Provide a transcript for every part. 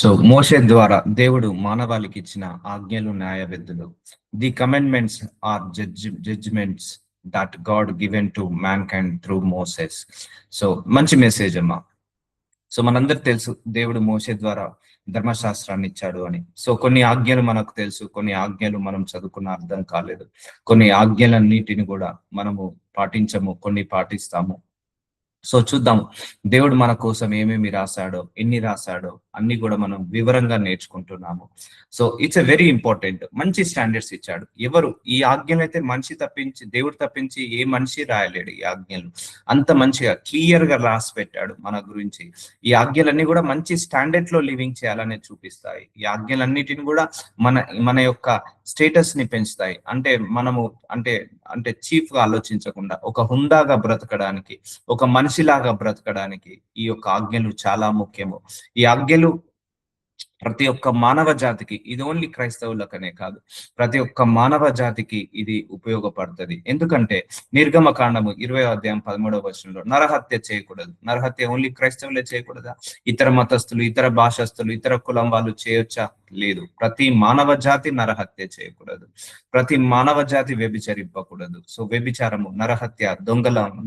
So మోషే ద్వారా దేవుడు మానవాళికి ఇచ్చిన ఆజ్ఞలు న్యాయ విధులు. The commandments are judgments that God given to mankind through Moses. So మంచి మెసేజ్ అమ్మా. సో మనందరికి తెలుసు దేవుడు మోషే ద్వారా ధర్మశాస్త్రాన్ని ఇచ్చాడు అని. సో కొన్ని ఆజ్ఞలు మనకు తెలుసు, కొన్ని ఆజ్ఞలు మనం చదువుకున్న అర్థం కాలేదు, కొన్ని ఆజ్ఞలన్నిటిని కూడా మనము పాటించము, కొన్ని పాటిస్తాము. సో చూద్దాం దేవుడు మన కోసం ఏమేమి రాశాడో, ఎన్ని రాశాడో అన్ని కూడా మనం వివరంగా నేర్చుకుంటున్నాము. So it's a very important. మంచి స్టాండర్డ్స్ ఇచ్చాడు. ఎవరు ఈ ఆజ్ఞలు అయితే మనిషి తప్పించి, దేవుడు తప్పించి ఏ మనిషి రాయలేడు. ఈ ఆజ్ఞలు అంత మంచిగా క్లియర్ గా రాసి పెట్టాడు మన గురించి. ఈ ఆజ్ఞలన్నీ కూడా మంచి స్టాండర్డ్ లో లివింగ్ చేయాలని చూపిస్తాయి. ఈ ఆజ్ఞలన్నిటిని కూడా మన మన యొక్క స్టేటస్ ని పెంచుతాయి. అంటే మనము అంటే అంటే చీఫ్ గా ఆలోచించకుండా ఒక హుందాగా బ్రతకడానికి, ఒక మనిషిలాగా బ్రతకడానికి ఈ యొక్క ఆజ్ఞలు చాలా ముఖ్యము. ఈ ఆజ్ఞలు ప్రతి ఒక్క మానవ జాతికి, ఇది ఓన్లీ క్రైస్తవులకనే కాదు, ప్రతి ఒక్క మానవ జాతికి ఇది ఉపయోగపడుతుంది. ఎందుకంటే నిర్గమకాండము 20వ అధ్యాయం 13వ వచనంలో నరహత్య చేయకూడదు. నరహత్య ఓన్లీ క్రైస్తవులే చేయకూడదా? ఇతర మతస్థులు, ఇతర భాషస్థులు, ఇతర కులం వాళ్ళు చేయొచ్చా? లేదు. ప్రతి మానవ జాతి నరహత్య చేయకూడదు. ప్రతి మానవ జాతి వ్యభిచరింపకూడదు. సో వ్యభిచారము, నరహత్య,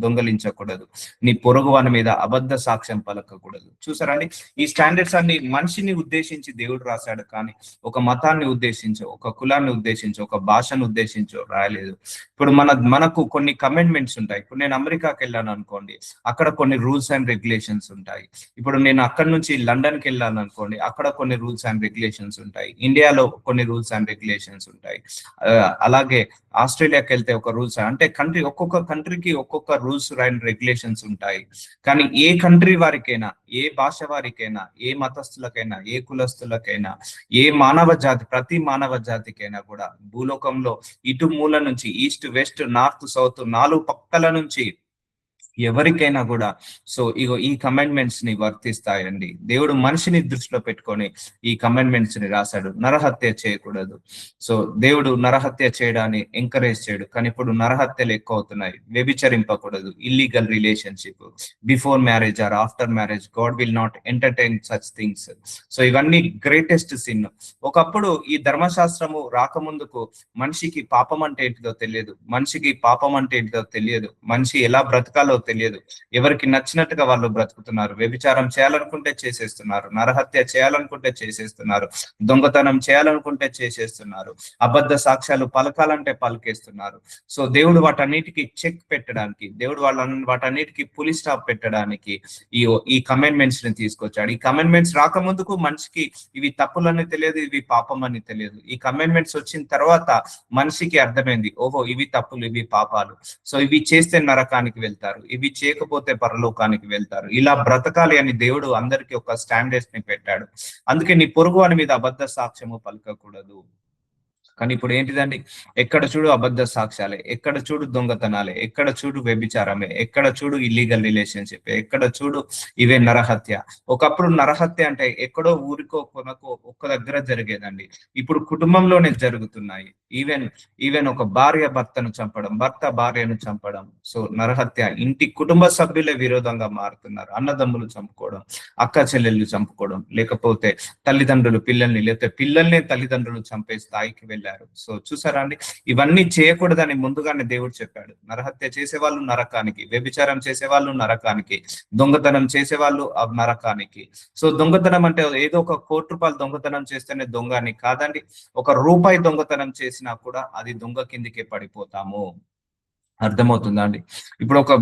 దొంగలించకూడదు, నీ పొరుగు వాని మీద అబద్ధ సాక్ష్యం పలకకూడదు. చూసారండి, ఈ స్టాండర్డ్స్ అన్ని మనిషిని ఉద్దేశించి దేవుడు రాశాడు, కానీ ఒక మతాన్ని ఉద్దేశించో, ఒక కులాన్ని ఉద్దేశించో, ఒక భాషను ఉద్దేశించో రాయలేదు. ఇప్పుడు మనకు కొన్ని కమెంట్మెంట్స్ ఉంటాయి. ఇప్పుడు నేను అమెరికాకి వెళ్ళాను అనుకోండి, అక్కడ కొన్ని రూల్స్ అండ్ రెగ్యులేషన్స్ ఉంటాయి. ఇప్పుడు నేను అక్కడ నుంచి లండన్కి వెళ్ళాను అనుకోండి, అక్కడ కొన్ని రూల్స్ అండ్ రెగ్యులేషన్స్ ఉంటాయి. ఇండియాలో కొన్ని రూల్స్ అండ్ రెగ్యులేషన్స్ ఉంటాయి. అలాగే ఆస్ట్రేలియాకి వెళ్తే ఒక రూల్స్, అంటే ఒక్కొక్క కంట్రీకి ఒక్కొక్క రూల్స్ అండ్ రెగ్యులేషన్స్ ఉంటాయి. కానీ ఏ కంట్రీ వారికైనా, ఏ భాష వారికైనా, ఏ మతస్థులకైనా, ఏ కులస్థులకైనా, ఏ మానవ జాతి, ప్రతి మానవ జాతికైనా కూడా భూలోకంలో ఇటు మూల నుంచి, ఈస్ట్ వెస్ట్ నార్త్ సౌత్, 4 పక్కల నుంచి ఎవరికైనా కూడా సో ఇగో ఈ కమాండ్మెంట్స్ ని వర్తిస్తాయండి. దేవుడు మనిషిని దృష్టిలో పెట్టుకొని ఈ కమాండ్మెంట్స్ ని రాశాడు. నరహత్య చేయకూడదు. సో దేవుడు నరహత్య చేయడాన్ని ఎంకరేజ్ చేయడు, కానీ ఇప్పుడు నరహత్యలు ఎక్కువ అవుతున్నాయి. వ్యభిచరింపకూడదు, illegal relationship, before marriage or after marriage, God will not entertain such things. So ఇవన్నీ గ్రేటెస్ట్ సిన్. ఒకప్పుడు ఈ ధర్మశాస్త్రము రాకముందుకు మనిషికి పాపం అంటే ఏంటిదో తెలియదు, మనిషికి పాపం అంటే ఏంటిదో తెలియదు, మనిషి ఎలా బ్రతకాలో తెలియదు. ఎవరికి నచ్చినట్టుగా వాళ్ళు బ్రతుకుతున్నారు. వ్యభిచారం చేయాలనుకుంటే చేసేస్తున్నారు, నరహత్య చేయాలనుకుంటే చేసేస్తున్నారు, దొంగతనం చేయాలనుకుంటే చేసేస్తున్నారు, అబద్ధ సాక్ష్యాలు పలకాలంటే పలికేస్తున్నారు. సో దేవుడు వాటన్నిటికీ చెక్ పెట్టడానికి, దేవుడు వాటన్నిటికీ పులి స్టాప్ పెట్టడానికి ఈ కమాండ్మెంట్స్ ని తీసుకొచ్చాడు. ఈ కమాండ్మెంట్స్ రాకముందుకు మనిషికి ఇవి తప్పులని తెలియదు, ఇవి పాపం అని తెలియదు. ఈ కమాండ్మెంట్స్ వచ్చిన తర్వాత మనిషికి అర్థమైంది, ఓహో ఇవి తప్పులు, ఇవి పాపాలు. సో ఇవి చేస్తే నరకానికి వెళ్తారు, ఇవి చేయకపోతే పరలోకానికి వెళ్తారు. ఇలా బ్రతకాలి అని దేవుడు అందరికీ ఒక స్టాండర్డ్స్ ని పెట్టాడు. అందుకే నీ పొరుగు వాని మీద అబద్ధ సాక్ష్యము పలకకూడదు. కానీ ఇప్పుడు ఏంటిదండి, ఎక్కడ చూడు అబద్ధ సాక్ష్యాలే, ఎక్కడ చూడు దొంగతనాలే, ఎక్కడ చూడు వ్యభిచారమే, ఎక్కడ చూడు ఇల్లీగల్ రిలేషన్షిప్, ఎక్కడ చూడు ఇవే నరహత్య. ఒకప్పుడు నరహత్య అంటే ఎక్కడో ఊరికో కొనకో ఒక్క దగ్గర జరిగేదండి. ఇప్పుడు కుటుంబంలోనే జరుగుతున్నాయి. ఈవెన్ ఒక భార్య భర్తను చంపడం, భర్త భార్యను చంపడం. సో నరహత్య, ఇంటి కుటుంబ సభ్యులే విరోధంగా మారుతున్నారు. అన్నదమ్ములు చంపుకోవడం, అక్క చెల్లెళ్ళు చంపుకోవడం, లేకపోతే తల్లిదండ్రులు పిల్లల్ని, లేకపోతే పిల్లల్ని తల్లిదండ్రులు చంపే స్థాయికి వెళ్ళారు. సో చూసారా అండి, ఇవన్నీ చేయకూడదని ముందుగానే దేవుడు చెప్పాడు. నరహత్య చేసేవాళ్ళు నరకానికి, వ్యభిచారం చేసేవాళ్ళు నరకానికి, దొంగతనం చేసేవాళ్ళు నరకానికి. సో దొంగతనం అంటే ఏదో ఒక ₹1 దొంగతనం చేస్తేనే దొంగ అని కాదండి. ₹1 దొంగతనం చేసినా కూడా అది దొంగ కిందికే పడిపోతాము. అర్థమవుతుందా అండి? ఇప్పుడు ఒక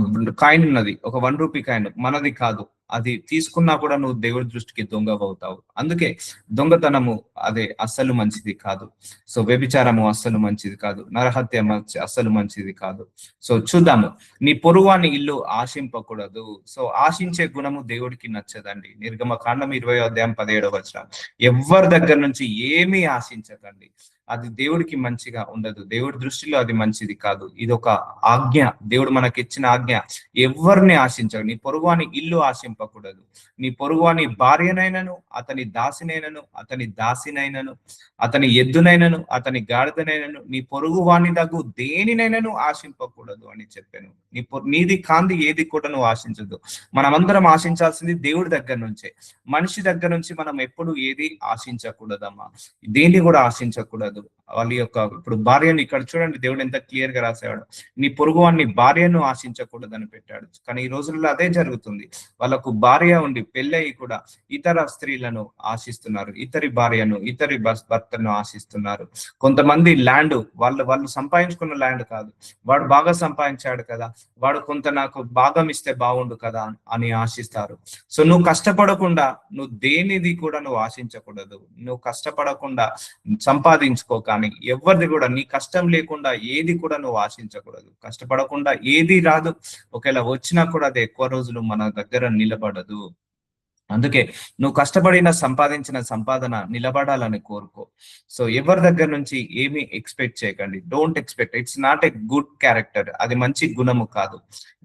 కాయిన్ ఉన్నది, ఒక ₹1 కాయిన్ మనది కాదు, అది తీసుకున్నా కూడా నువ్వు దేవుడి దృష్టికి దొంగవవుతావు. అందుకే దొంగతనము అదే అస్సలు మంచిది కాదు. సో వ్యభిచారము అస్సలు మంచిది కాదు, నరహత్య అస్సలు మంచిది కాదు. సో చూద్దాము, నీ పొరుగువాని ఇల్లు ఆశింపకూడదు. సో ఆశించే గుణము దేవుడికి నచ్చదండి. నిర్గమకాండం 20వ అధ్యాయం 17వ వచనం, ఎవరి దగ్గర నుంచి ఏమీ ఆశించకండి. అది దేవుడికి మంచిగా ఉండదు, దేవుడి దృష్టిలో అది మంచిది కాదు. ఇది ఒక ఆజ్ఞ, దేవుడు మనకి ఇచ్చిన ఆజ్ఞ. ఎవరిని ఆశించవు, నీ పొరుగువాని ఇల్లు ఆశింప ఆశింపకూడదు. నీ పొరుగువాని భార్యనైనను, అతని దాసినైనను, అతని దాసినైనను, అతని ఎద్దునైనను, అతని గాడిదనైనను, నీ పొరుగువాని దగ్గు దేనినైనను ఆశింపకూడదు అని చెప్పాను. నీది కాంది ఏది కూడా నువ్వు ఆశించదు. మనమందరం ఆశించాల్సింది దేవుడి దగ్గర నుంచే. మనిషి దగ్గర నుంచి మనం ఎప్పుడు ఏది ఆశించకూడదమ్మా. దేన్ని కూడా ఆశించకూడదు. వాళ్ళ యొక్క ఇప్పుడు భార్యను ఇక్కడ చూడండి, దేవుడు ఎంత క్లియర్ గా రాశాడు. నీ పొరుగువాన్ని భార్యను ఆశించకూడదని పెట్టాడు. కానీ ఈ రోజుల్లో అదే జరుగుతుంది. వాళ్ళకు భార్య ఉండి పెళ్ళయి కూడా ఇతర స్త్రీలను ఆశిస్తున్నారు, ఇతరి భార్యను, ఇతరి భర్తను ఆశిస్తున్నారు. కొంతమంది ల్యాండ్ వాళ్ళు సంపాదించుకున్న ల్యాండ్ కాదు, వాడు బాగా సంపాదించాడు కదా, వాడు కొంత నాకు భాగం ఇస్తే బాగుండు కదా అని ఆశిస్తారు. సో నువ్వు కష్టపడకుండా నువ్వు దేనిది కూడా నువ్వు ఆశించకూడదు. నువ్వు కష్టపడకుండా సంపాదించుకో, కానీ ఎవరిది కూడా నీ కష్టం లేకుండా ఏది కూడా నువ్వు ఆశించకూడదు. కష్టపడకుండా ఏది రాదు. ఒకవేళ వచ్చినా కూడా అది ఎక్కువ రోజులు మన దగ్గర నిలబడదు. అందుకే నువ్వు కష్టపడిన సంపాదించిన సంపాదన నిలబడాలని కోరుకో. సో ఎవరి దగ్గర నుంచి ఏమి ఎక్స్పెక్ట్ చేయకండి. Don't expect. It's not a good character. అది మంచి గుణము కాదు.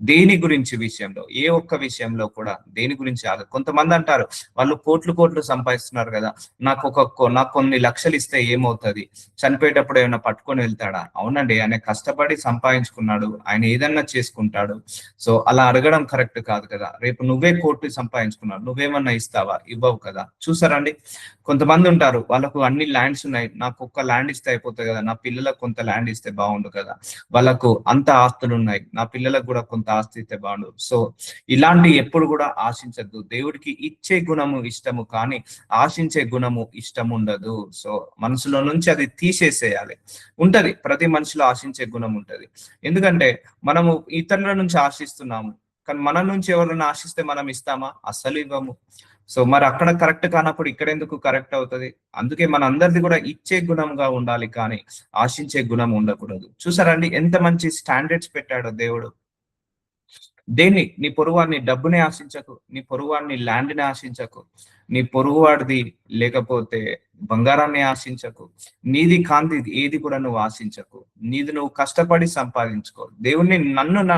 దేని గురించి విషయంలో, ఏ ఒక్క విషయంలో కూడా దేని గురించి ఆగదు. కొంతమంది అంటారు వాళ్ళు కోట్లు సంపాదిస్తున్నారు కదా, నాకు కొన్ని లక్షలు ఇస్తే ఏమవుతుంది, చనిపోయేటప్పుడు ఏమైనా పట్టుకొని వెళ్తాడా? అవునండి, ఆయన కష్టపడి సంపాదించుకున్నాడు, ఆయన ఏదన్నా చేసుకుంటాడు. సో అలా అడగడం కరెక్ట్ కాదు కదా. రేపు నువ్వే కోట్లు సంపాదించుకున్నావు, నువ్వేమన్నా ఇస్తావా? ఇవ్వవు కదా. చూసారండి, కొంతమంది ఉంటారు వాళ్ళకు అన్ని ల్యాండ్స్ ఉన్నాయి, నాకు ఒక్క ల్యాండ్ ఇస్తే అయిపోతుంది కదా, నా పిల్లలకు కొంత ల్యాండ్ ఇస్తే బాగుండు కదా, వాళ్ళకు అంత ఆస్తులు ఉన్నాయి, నా పిల్లలకు కూడా కొంత ఆస్తి ఇస్తే బాగుండు. సో ఇలాంటి ఎప్పుడు కూడా ఆశించద్దు. దేవుడికి ఇచ్చే గుణము ఇష్టము, కానీ ఆశించే గుణము ఇష్టం ఉండదు. సో మనసులో నుంచి అది తీసేసేయాలి. ఉంటది, ప్రతి మనిషిలో ఆశించే గుణం ఉంటది. ఎందుకంటే మనము ఇతరుల నుంచి ఆశిస్తున్నాము, కానీ మన నుంచి ఎవరైనా ఆశిస్తే మనం ఇస్తామా? అస్సలు ఇవ్వము. సో మరి అక్కడ కరెక్ట్ కానప్పుడు ఇక్కడ ఎందుకు కరెక్ట్ అవుతుంది? అందుకే మన అందరిది కూడా ఇచ్చే గుణంగా ఉండాలి, కానీ ఆశించే గుణం ఉండకూడదు. చూసారండి ఎంత మంచి స్టాండర్డ్స్ పెట్టాడో దేవుడు. నీ పొరుగువాడిని డబ్బుని ఆశించకు, నీ పొరుగువాడిని ల్యాండ్ని ఆశించకు, నీ పొరుగువాడిది లేకపోతే బంగారాన్ని ఆశించకు, నీది కాంతి ఏది కూడా నువ్వు ఆశించకు. నీది నువ్వు కష్టపడి సంపాదించుకో. దేవుణ్ణి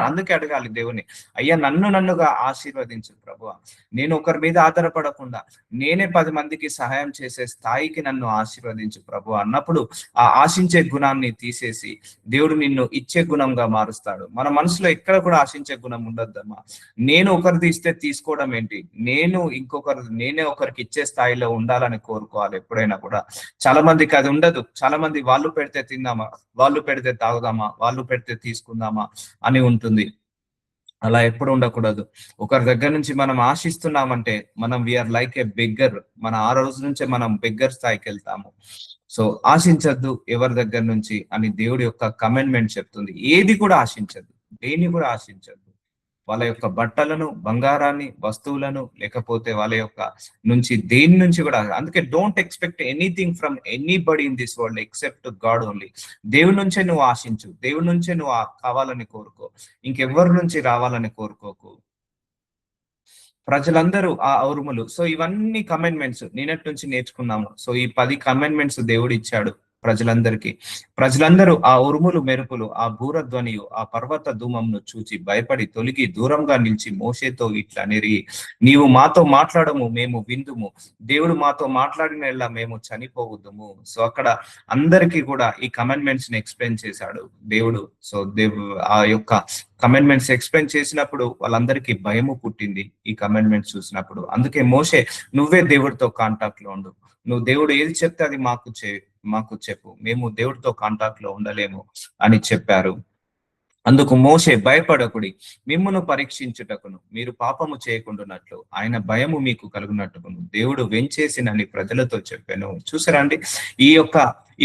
అందుకే అడగాలి దేవుని, అయ్యా నన్నుగా ఆశీర్వదించు ప్రభువా, నేను ఒకరి మీద ఆధారపడకుండా నేనే 10 మందికి సహాయం చేసే స్థాయికి నన్ను ఆశీర్వదించు ప్రభు అన్నప్పుడు ఆ ఆశించే గుణాన్ని తీసేసి దేవుడు నిన్ను ఇచ్చే గుణంగా మారుస్తాడు. మన మనసులో ఎక్కడ కూడా ఆశించే గుణం ఉండద్దమ్మా. నేను ఒకరిది ఇస్తే తీసుకోవడం ఏంటి, నేనే ఒకరికి ఇచ్చే స్థాయిలో ఉండాలని కోరుకోవాలి ఎప్పుడైనా కూడా. చాలా మందికి అది ఉండదు. చాలా మంది వాళ్ళు పెడితే తిందామా, వాళ్ళు పెడితే తాగుదామా, వాళ్ళు పెడితే తీసుకుందామా అని ఉంటుంది. అలా ఎప్పుడు ఉండకూడదు. ఒకరి దగ్గర నుంచి మనం ఆశిస్తున్నామంటే మనం వీఆర్ లైక్ ఏ బెగ్గర్. ఆ రోజు నుంచే మనం బెగ్గర్ స్థాయికి వెళ్తాము. సో ఆశించద్దు ఎవరి దగ్గర నుంచి అని దేవుడి యొక్క కమెంట్మెంట్ చెప్తుంది. ఏది కూడా ఆశించద్దు, దేన్ని కూడా ఆశించద్దు. వాళ్ళ యొక్క బట్టలను, బంగారాన్ని, వస్తువులను, లేకపోతే వాళ్ళ యొక్క నుంచి దేని నుంచి కూడా. అందుకే don't expect anything from anybody in this world except God only. దేవుడి నుంచే నువ్వు ఆశించు, దేవుడి నుంచే నువ్వు కావాలని కోరుకో, ఇంకెవ్వరి నుంచి రావాలని కోరుకోకు. ప్రజలందరూ ఆ ఔరుములు. సో ఇవన్నీ కమెంట్మెంట్స్ నిన్నటి నుంచి నేర్చుకున్నాము. సో ఈ 10 కమెంట్మెంట్స్ దేవుడు ఇచ్చాడు ప్రజలందరూ ఆ ఉరుములు మెరుపులు, ఆ బూరధ్వనియు, ఆ పర్వత ధూమంను చూచి భయపడి తొలగి దూరంగా నిలిచి మోషేతో ఇట్లా నెరిగి, నీవు మాతో మాట్లాడము, మేము విందుము, దేవుడు మాతో మాట్లాడిన మేము చనిపోవద్దుము. సో అక్కడ అందరికీ కూడా ఈ కమెంట్మెంట్స్ ని ఎక్స్ప్లెయిన్ చేశాడు దేవుడు. సో ఆ యొక్క కమెంట్మెంట్స్ ఎక్స్ప్లెయిన్ చేసినప్పుడు వాళ్ళందరికీ భయము పుట్టింది ఈ కమెంట్మెంట్స్ చూసినప్పుడు. అందుకే మోషే, నువ్వే దేవుడితో కాంటాక్ట్ లో ఉండు, నువ్వు దేవుడు ఏది చెప్తే అది మాకు చెప్పు, మేము దేవుడితో కాంటాక్ట్ లో ఉండలేము అని చెప్పారు. అందుకు మోషే, భయపడకుడి, మిమ్మును పరీక్షించుటకును మీరు పాపము చేయకుండానట్లు ఆయన భయము మీకు కలుగునట్టుకును దేవుడు వెంచేసినని ప్రజలతో చెప్పాను. చూసారా అండి, ఈ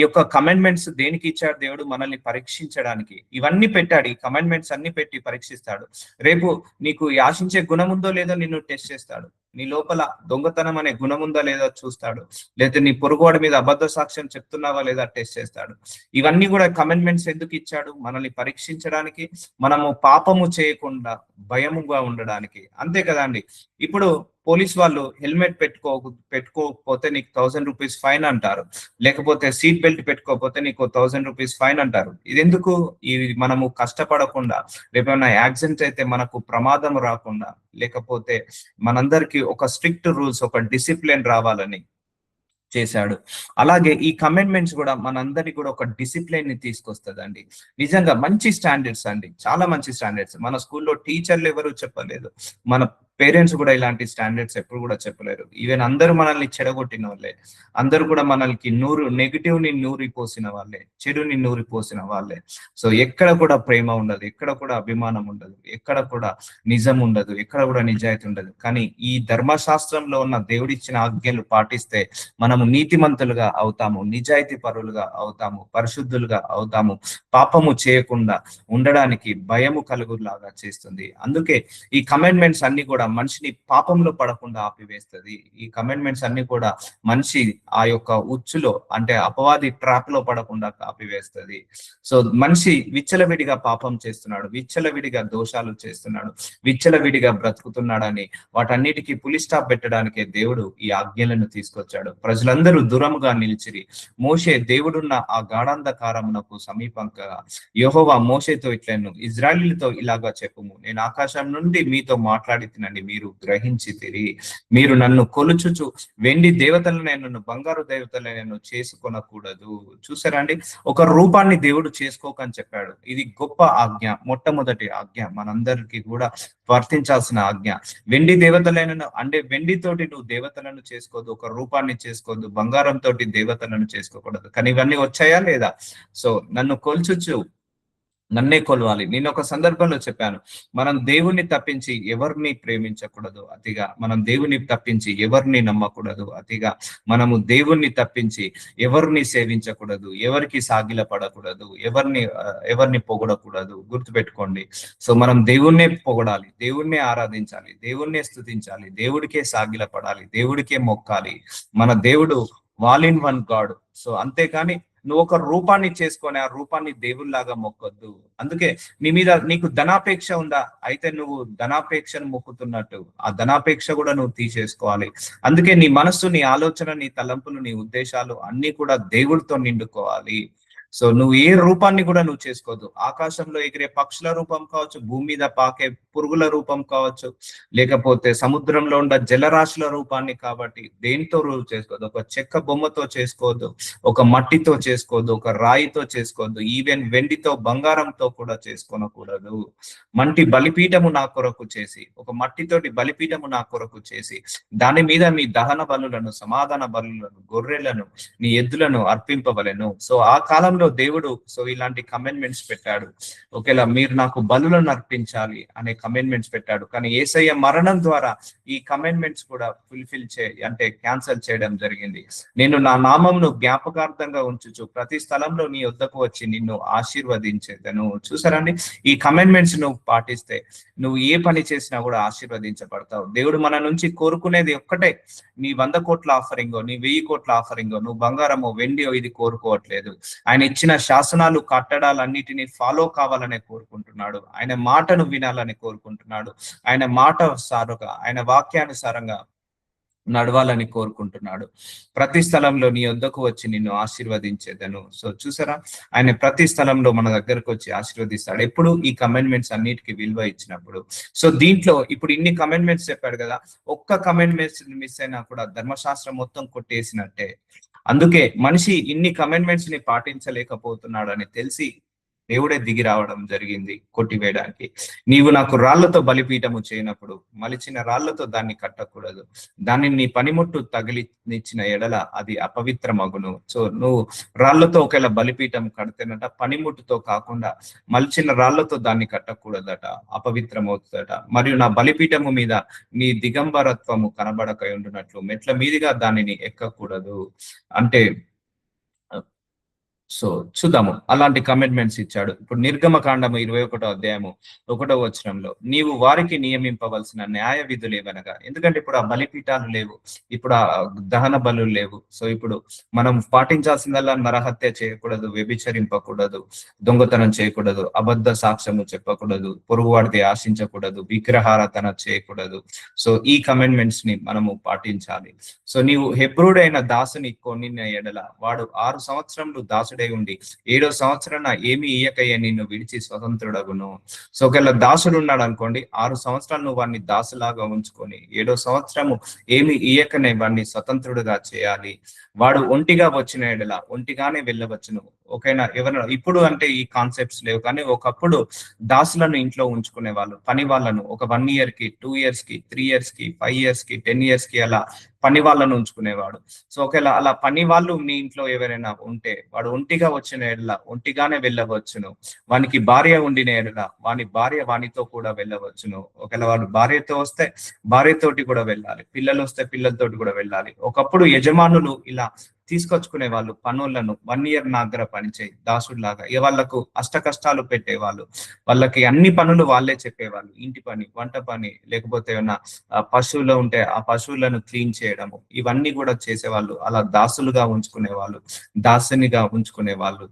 యొక్క కమెంట్మెంట్స్ దేనికి ఇచ్చాడు దేవుడు? మనల్ని పరీక్షించడానికి. ఇవన్నీ పెట్టాడు, ఈ కమెంట్మెంట్స్ అన్ని పెట్టి పరీక్షిస్తాడు. రేపు నీకు ఆశించే గుణం ఉందో లేదో నిన్ను టెస్ట్ చేస్తాడు. నీ లోపల దొంగతనం అనే గుణం ఉందా లేదా చూస్తాడు, లేకపోతే నీ పొరుగువాడి మీద అబద్ధ సాక్ష్యం చెప్తున్నావా లేదా టెస్ట్ చేస్తాడు. ఇవన్నీ కూడా కమెంట్మెంట్స్ ఎందుకు ఇచ్చాడు? మనల్ని పరీక్షించడానికి, మనము పాపము చేయకుండా భయముగా ఉండడానికి, అంతే కదా అండి. ఇప్పుడు పోలీస్ వాళ్ళు హెల్మెట్ పెట్టుకోకపోతే నీకు 1000 రూపీస్ ఫైన్ అంటారు, లేకపోతే సీట్ బెల్ట్ పెట్టుకోకపోతే నీకు 1000 రూపీస్ ఫైన్ అంటారు. ఇది ఎందుకు? ఇది మనము కష్టపడకుండా, లేకపోతే యాక్సిడెంట్ అయితే మనకు ప్రమాదం రాకుండా, లేకపోతే మనందరికి ఒక స్ట్రిక్ట్ రూల్స్, ఒక డిసిప్లిన్ రావాలని చేశాడు. అలాగే ఈ కమెంట్మెంట్స్ కూడా మనందరికి కూడా ఒక డిసిప్లిన్ ని తీసుకొస్తుందండి. నిజంగా మంచి స్టాండర్డ్స్ అండి, చాలా మంచి స్టాండర్డ్స్. మన స్కూల్లో టీచర్లు ఎవరు చెప్పలేదు, మన పేరెంట్స్ కూడా ఇలాంటి స్టాండర్డ్స్ ఎప్పుడు కూడా చెప్పలేరు. ఈవెన్ అందరూ మనల్ని చెడగొట్టిన వాళ్ళే, అందరూ కూడా మనల్ని నెగిటివ్ ని నూరి పోసిన వాళ్ళే, చెడుని నూరి పోసిన వాళ్ళే. సో ఎక్కడ కూడా ప్రేమ ఉండదు, ఎక్కడ కూడా అభిమానం ఉండదు, ఎక్కడ కూడా నిజం ఉండదు, ఎక్కడ కూడా నిజాయితీ ఉండదు. కానీ ఈ ధర్మశాస్త్రంలో ఉన్న దేవుడిచ్చిన ఆజ్ఞలు పాటిస్తే మనము నీతిమంతులుగా అవుతాము, నిజాయితీ పరులుగా అవుతాము, పరిశుద్ధులుగా అవుతాము, పాపము చేయకుండా ఉండడానికి భయము కలుగులాగా చేస్తుంది. అందుకే ఈ కమెంట్మెంట్స్ అన్ని కూడా మనిషిని పాపంలో పడకుండా ఆపివేస్తుంది. ఈ కమెంట్మెంట్స్ అన్ని కూడా మనిషి ఆ యొక్క ఉచ్చులో, అంటే అపవాది ట్రాప్ లో పడకుండా ఆపివేస్తుంది. సో మనిషి విచ్చలవిడిగా పాపం చేస్తున్నాడు, విచ్చలవిడిగా దోషాలు చేస్తున్నాడు, విచ్చలవిడిగా బ్రతుకుతున్నాడని వాటన్నిటికీ పులి స్టాప్ పెట్టడానికే దేవుడు ఈ ఆజ్ఞలను తీసుకొచ్చాడు. ప్రజలందరూ దూరముగా నిలిచిరి. మోషే దేవుడున్న ఆ గాఢాంధకారమునకు సమీపంగా యెహోవా మోషేతో ఇట్లను, ఇజ్రాయేలీలతో ఇలాగా చెప్పుము, నేను ఆకాశం నుండి మీతో మాట్లాడి తినండి, మీరు గ్రహించితిరి. మీరు నన్ను కొలుచుచు వెండి దేవతలను, బంగారు దేవతలను చేసుకొనకూడదు. చూసారా అండి, ఒక రూపాన్ని దేవుడు చేసుకోకని చెప్పాడు. ఇది గొప్ప ఆజ్ఞ, మొట్టమొదటి ఆజ్ఞ, మనందరికీ కూడా వర్తించాల్సిన ఆజ్ఞ. వెండి దేవతలను అంటే వెండితోటి నువ్వు దేవతలను చేసుకోవద్దు, ఒక రూపాన్ని చేసుకోవద్దు, బంగారం తోటి దేవతలను చేసుకోకూడదు. కానీ ఇవన్నీ వచ్చాయా లేదా? సో నన్ను కొలుచుచు నన్నే కొలవాలి. నేను ఒక సందర్భంలో చెప్పాను, మనం దేవుణ్ణి తప్పించి ఎవరిని ప్రేమించకూడదు అతిగా, మనం దేవుని తప్పించి ఎవరిని నమ్మకూడదు అతిగా, మనము దేవుణ్ణి తప్పించి ఎవరిని సేవించకూడదు, ఎవరికి సాగిల పడకూడదు, ఎవరిని పొగడకూడదు. గుర్తుపెట్టుకోండి. సో మనం దేవుణ్ణే పొగడాలి, దేవుణ్ణే ఆరాధించాలి, దేవుణ్ణే స్తుతించాలి, దేవుడికే సాగిల పడాలి, దేవుడికే మొక్కాలి. మన దేవుడు all in one God. So అంతేకాని నువ్వు ఒక రూపాన్ని చేసుకొని ఆ రూపాన్ని దేవుళ్లాగా మొక్కొద్దు. అందుకే నీకు ధనాపేక్ష ఉందా, అయితే నువ్వు ధనాపేక్షను మొక్కుతున్నట్టు ఆ ధనాపేక్ష కూడా నువ్వు తీసేసుకోవాలి. అందుకే నీ మనస్సు, నీ ఆలోచన, నీ తలంపులు, నీ ఉద్దేశాలు అన్ని కూడా దేవుడితో నిండుకోవాలి. సో నువ్వు ఏ రూపాన్ని కూడా నువ్వు చేసుకోవద్దు. ఆకాశంలో ఎగిరే పక్షుల రూపం కావచ్చు, భూమి మీద పాకే పురుగుల రూపం కావచ్చు, లేకపోతే సముద్రంలో ఉన్న జలరాశుల రూపాన్ని, కాబట్టి దేనితో చేసుకోవద్దు. ఒక చెక్క బొమ్మతో చేసుకోవద్దు, ఒక మట్టితో చేసుకోవద్దు, ఒక రాయితో చేసుకోవద్దు, ఈవెన్ వెండితో బంగారంతో కూడా చేసుకోనకూడదు. మంటి బలిపీఠము నా కొరకు చేసి, ఒక మట్టితోటి బలిపీఠము నా కొరకు చేసి దాని మీద మీ దహన బలులను, సమాధాన బలులను, గొర్రెలను, నీ ఎద్దులను అర్పింపవలెను. సో ఆ కాలంలో దేవుడు ఇలాంటి కమెంట్మెంట్స్ పెట్టాడు. ఒకేలా మీరు నాకు బలులను అర్పించాలి అనే కమెంట్మెంట్స్ పెట్టాడు. కానీ యేసయ్య మరణం ద్వారా ఈ కమెంట్మెంట్స్ కూడా క్యాన్సల్ చేయడం జరిగింది. నేను నా నామమును జ్ఞాపకార్థంగా ఉంచుచు ప్రతి స్థలంలో నీ వద్దకు వచ్చి నిన్ను ఆశీర్వదించేదను. చూసారండి, ఈ కమెంట్మెంట్స్ నువ్వు పాటిస్తే నువ్వు ఏ పని చేసినా కూడా ఆశీర్వదించబడతావు. దేవుడు మన నుంచి కోరుకునేది ఒక్కటే, నీ 100 కోట్ల ఆఫరింగో, నీ 1000 కోట్ల ఆఫరింగో, నువ్వు బంగారమో వెండియో ఇది కోరుకోవట్లేదు. ఆయన ఇచ్చిన శాసనాలు, కట్టడాలన్నిటినీ ఫాలో కావాలని కోరుకుంటున్నాడు. ఆయన మాటను వినాలని కోరుకుంటున్నాడు. ఆయన మాట సారుగా, ఆయన వాక్యానుసారంగా నడవాలని కోరుకుంటున్నాడు. ప్రతి స్థలంలో నీ వద్దకు వచ్చి నిన్ను ఆశీర్వదించేదను. సో చూసారా, ఆయన ప్రతి స్థలంలో మన దగ్గరకు వచ్చి ఆశీర్వదిస్తాడు. ఎప్పుడు ఈ కమెంట్మెంట్స్ అన్నిటికీ విలువ ఇచ్చినప్పుడు. సో దీంట్లో ఇప్పుడు ఇన్ని కమెంట్మెంట్స్ చెప్పాడు కదా, ఒక్క కమెంట్మెంట్స్ మిస్ అయినా కూడా ధర్మశాస్త్రం మొత్తం కొట్టేసినట్టే. అందుకే మనిషి ఇన్ని కమెంట్మెంట్స్ ని పాటించలేకపోతున్నాడు అని తెలిసి దేవుడే దిగి రావడం జరిగింది కొట్టివేయడానికి. నీవు నాకు రాళ్లతో బలిపీఠము చేయనప్పుడు మలిచిన రాళ్లతో దాన్ని కట్టకూడదు, దాన్ని నీ పనిముట్టు తగిలినిచ్చిన ఎడల అది అపవిత్రమగును. సో నువ్వు రాళ్లతో ఒకవేళ బలిపీఠం కడితేనట పనిముట్టుతో కాకుండా మలిచిన రాళ్లతో దాన్ని కట్టకూడదట, అపవిత్రమవుతుందట. మరియు నా బలిపీఠము మీద నీ దిగంబరత్వము కనబడక ఉండునట్లు మెట్ల మీదుగా దానిని ఎక్కకూడదు. అంటే సో చూద్దాము అలాంటి కమిట్మెంట్స్ ఇచ్చాడు. ఇప్పుడు నిర్గమకాండము 21వ అధ్యాయము 1వ వచనంలో నీవు వారికి నియమింపవలసిన న్యాయ విధులు ఏవనగా, ఎందుకంటే ఇప్పుడు ఆ బలిపీఠాలు లేవు, ఇప్పుడు ఆ దహన బలులు లేవు. సో ఇప్పుడు మనం పాటించాల్సిందల్లా నరహత్య చేయకూడదు, వ్యభిచరింపకూడదు, దొంగతనం చేయకూడదు, అబద్ధ సాక్ష్యము చెప్పకూడదు, పొరుగువాడిది ఆశించకూడదు, విగ్రహారాధన చేయకూడదు. సో ఈ కమిట్మెంట్స్ ని మనము పాటించాలి. సో నీవు హెబ్రోడైన దాసుని కొనిన ఎడల వాడు 6 సంవత్సరములు దాసుడై ఉండి 7వ సంవత్సరాన ఏమి ఇయ్యకయ్య నిన్ను విడిచి స్వతంత్రుడగును. సో ఒకవేళ దాసుడు ఉన్నాడు అనుకోండి, 6 సంవత్సరాలు నువ్వు వాడిని దాసులాగా ఉంచుకొని 7వ సంవత్సరము ఏమి ఇయ్యకనే వాడిని స్వతంత్రుడుగా చేయాలి. వాడు ఒంటిగా వచ్చిన ఎడల ఒంటిగానే వెళ్ళవచ్చును. ఓకేనా? ఎవరైనా ఇప్పుడు అంటే ఈ కాన్సెప్ట్స్ లేవు, కానీ ఒకప్పుడు దాసులను ఇంట్లో ఉంచుకునే వాళ్ళు, పని వాళ్ళను ఒక 1 year కి, 2 years కి, 3 years కి, 5 years కి, 10 years కి అలా పని వాళ్ళను ఉంచుకునేవాడు. సో ఒకవేళ అలా పని వాళ్ళు మీ ఇంట్లో ఎవరైనా ఉంటే వాడు ఒంటిగా వచ్చిన ఎడల ఒంటిగానే వెళ్ళవచ్చును. వానికి భార్య ఉండిన ఎడల వాని భార్య వానితో కూడా వెళ్ళవచ్చును. ఒకవేళ వాడు భార్యతో వస్తే భార్యతోటి కూడా వెళ్ళాలి, పిల్లలు వస్తే పిల్లలతోటి కూడా వెళ్ళాలి. ఒకప్పుడు యజమానులు ఇలా తీసుకొచ్చుకునే వాళ్ళు పనులను, 1 year నా దగ్గర పనిచేయి దాసుడిలాగా, వాళ్ళకు అష్ట కష్టాలు పెట్టేవాళ్ళు, వాళ్ళకి అన్ని పనులు వాళ్ళే చెప్పేవాళ్ళు. ఇంటి పని, వంట పని, లేకపోతే ఏమన్నా పశువులు ఉంటే ఆ పశువులను క్లీన్ చేయడము, ఇవన్నీ కూడా చేసేవాళ్ళు. అలా దాసులుగా ఉంచుకునే వాళ్ళు, దాసునిగా ఉంచుకునే వాళ్ళు.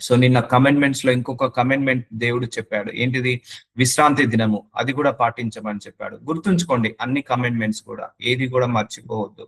సో నిన్న కమెంట్మెంట్స్ లో ఇంకొక కమెంట్మెంట్ దేవుడు చెప్పాడు, ఏంటిది? విశ్రాంతి దినము, అది కూడా పాటించమని చెప్పాడు. గుర్తుంచుకోండి అన్ని కమెంట్మెంట్స్ కూడా, ఏది కూడా మర్చిపోవద్దు.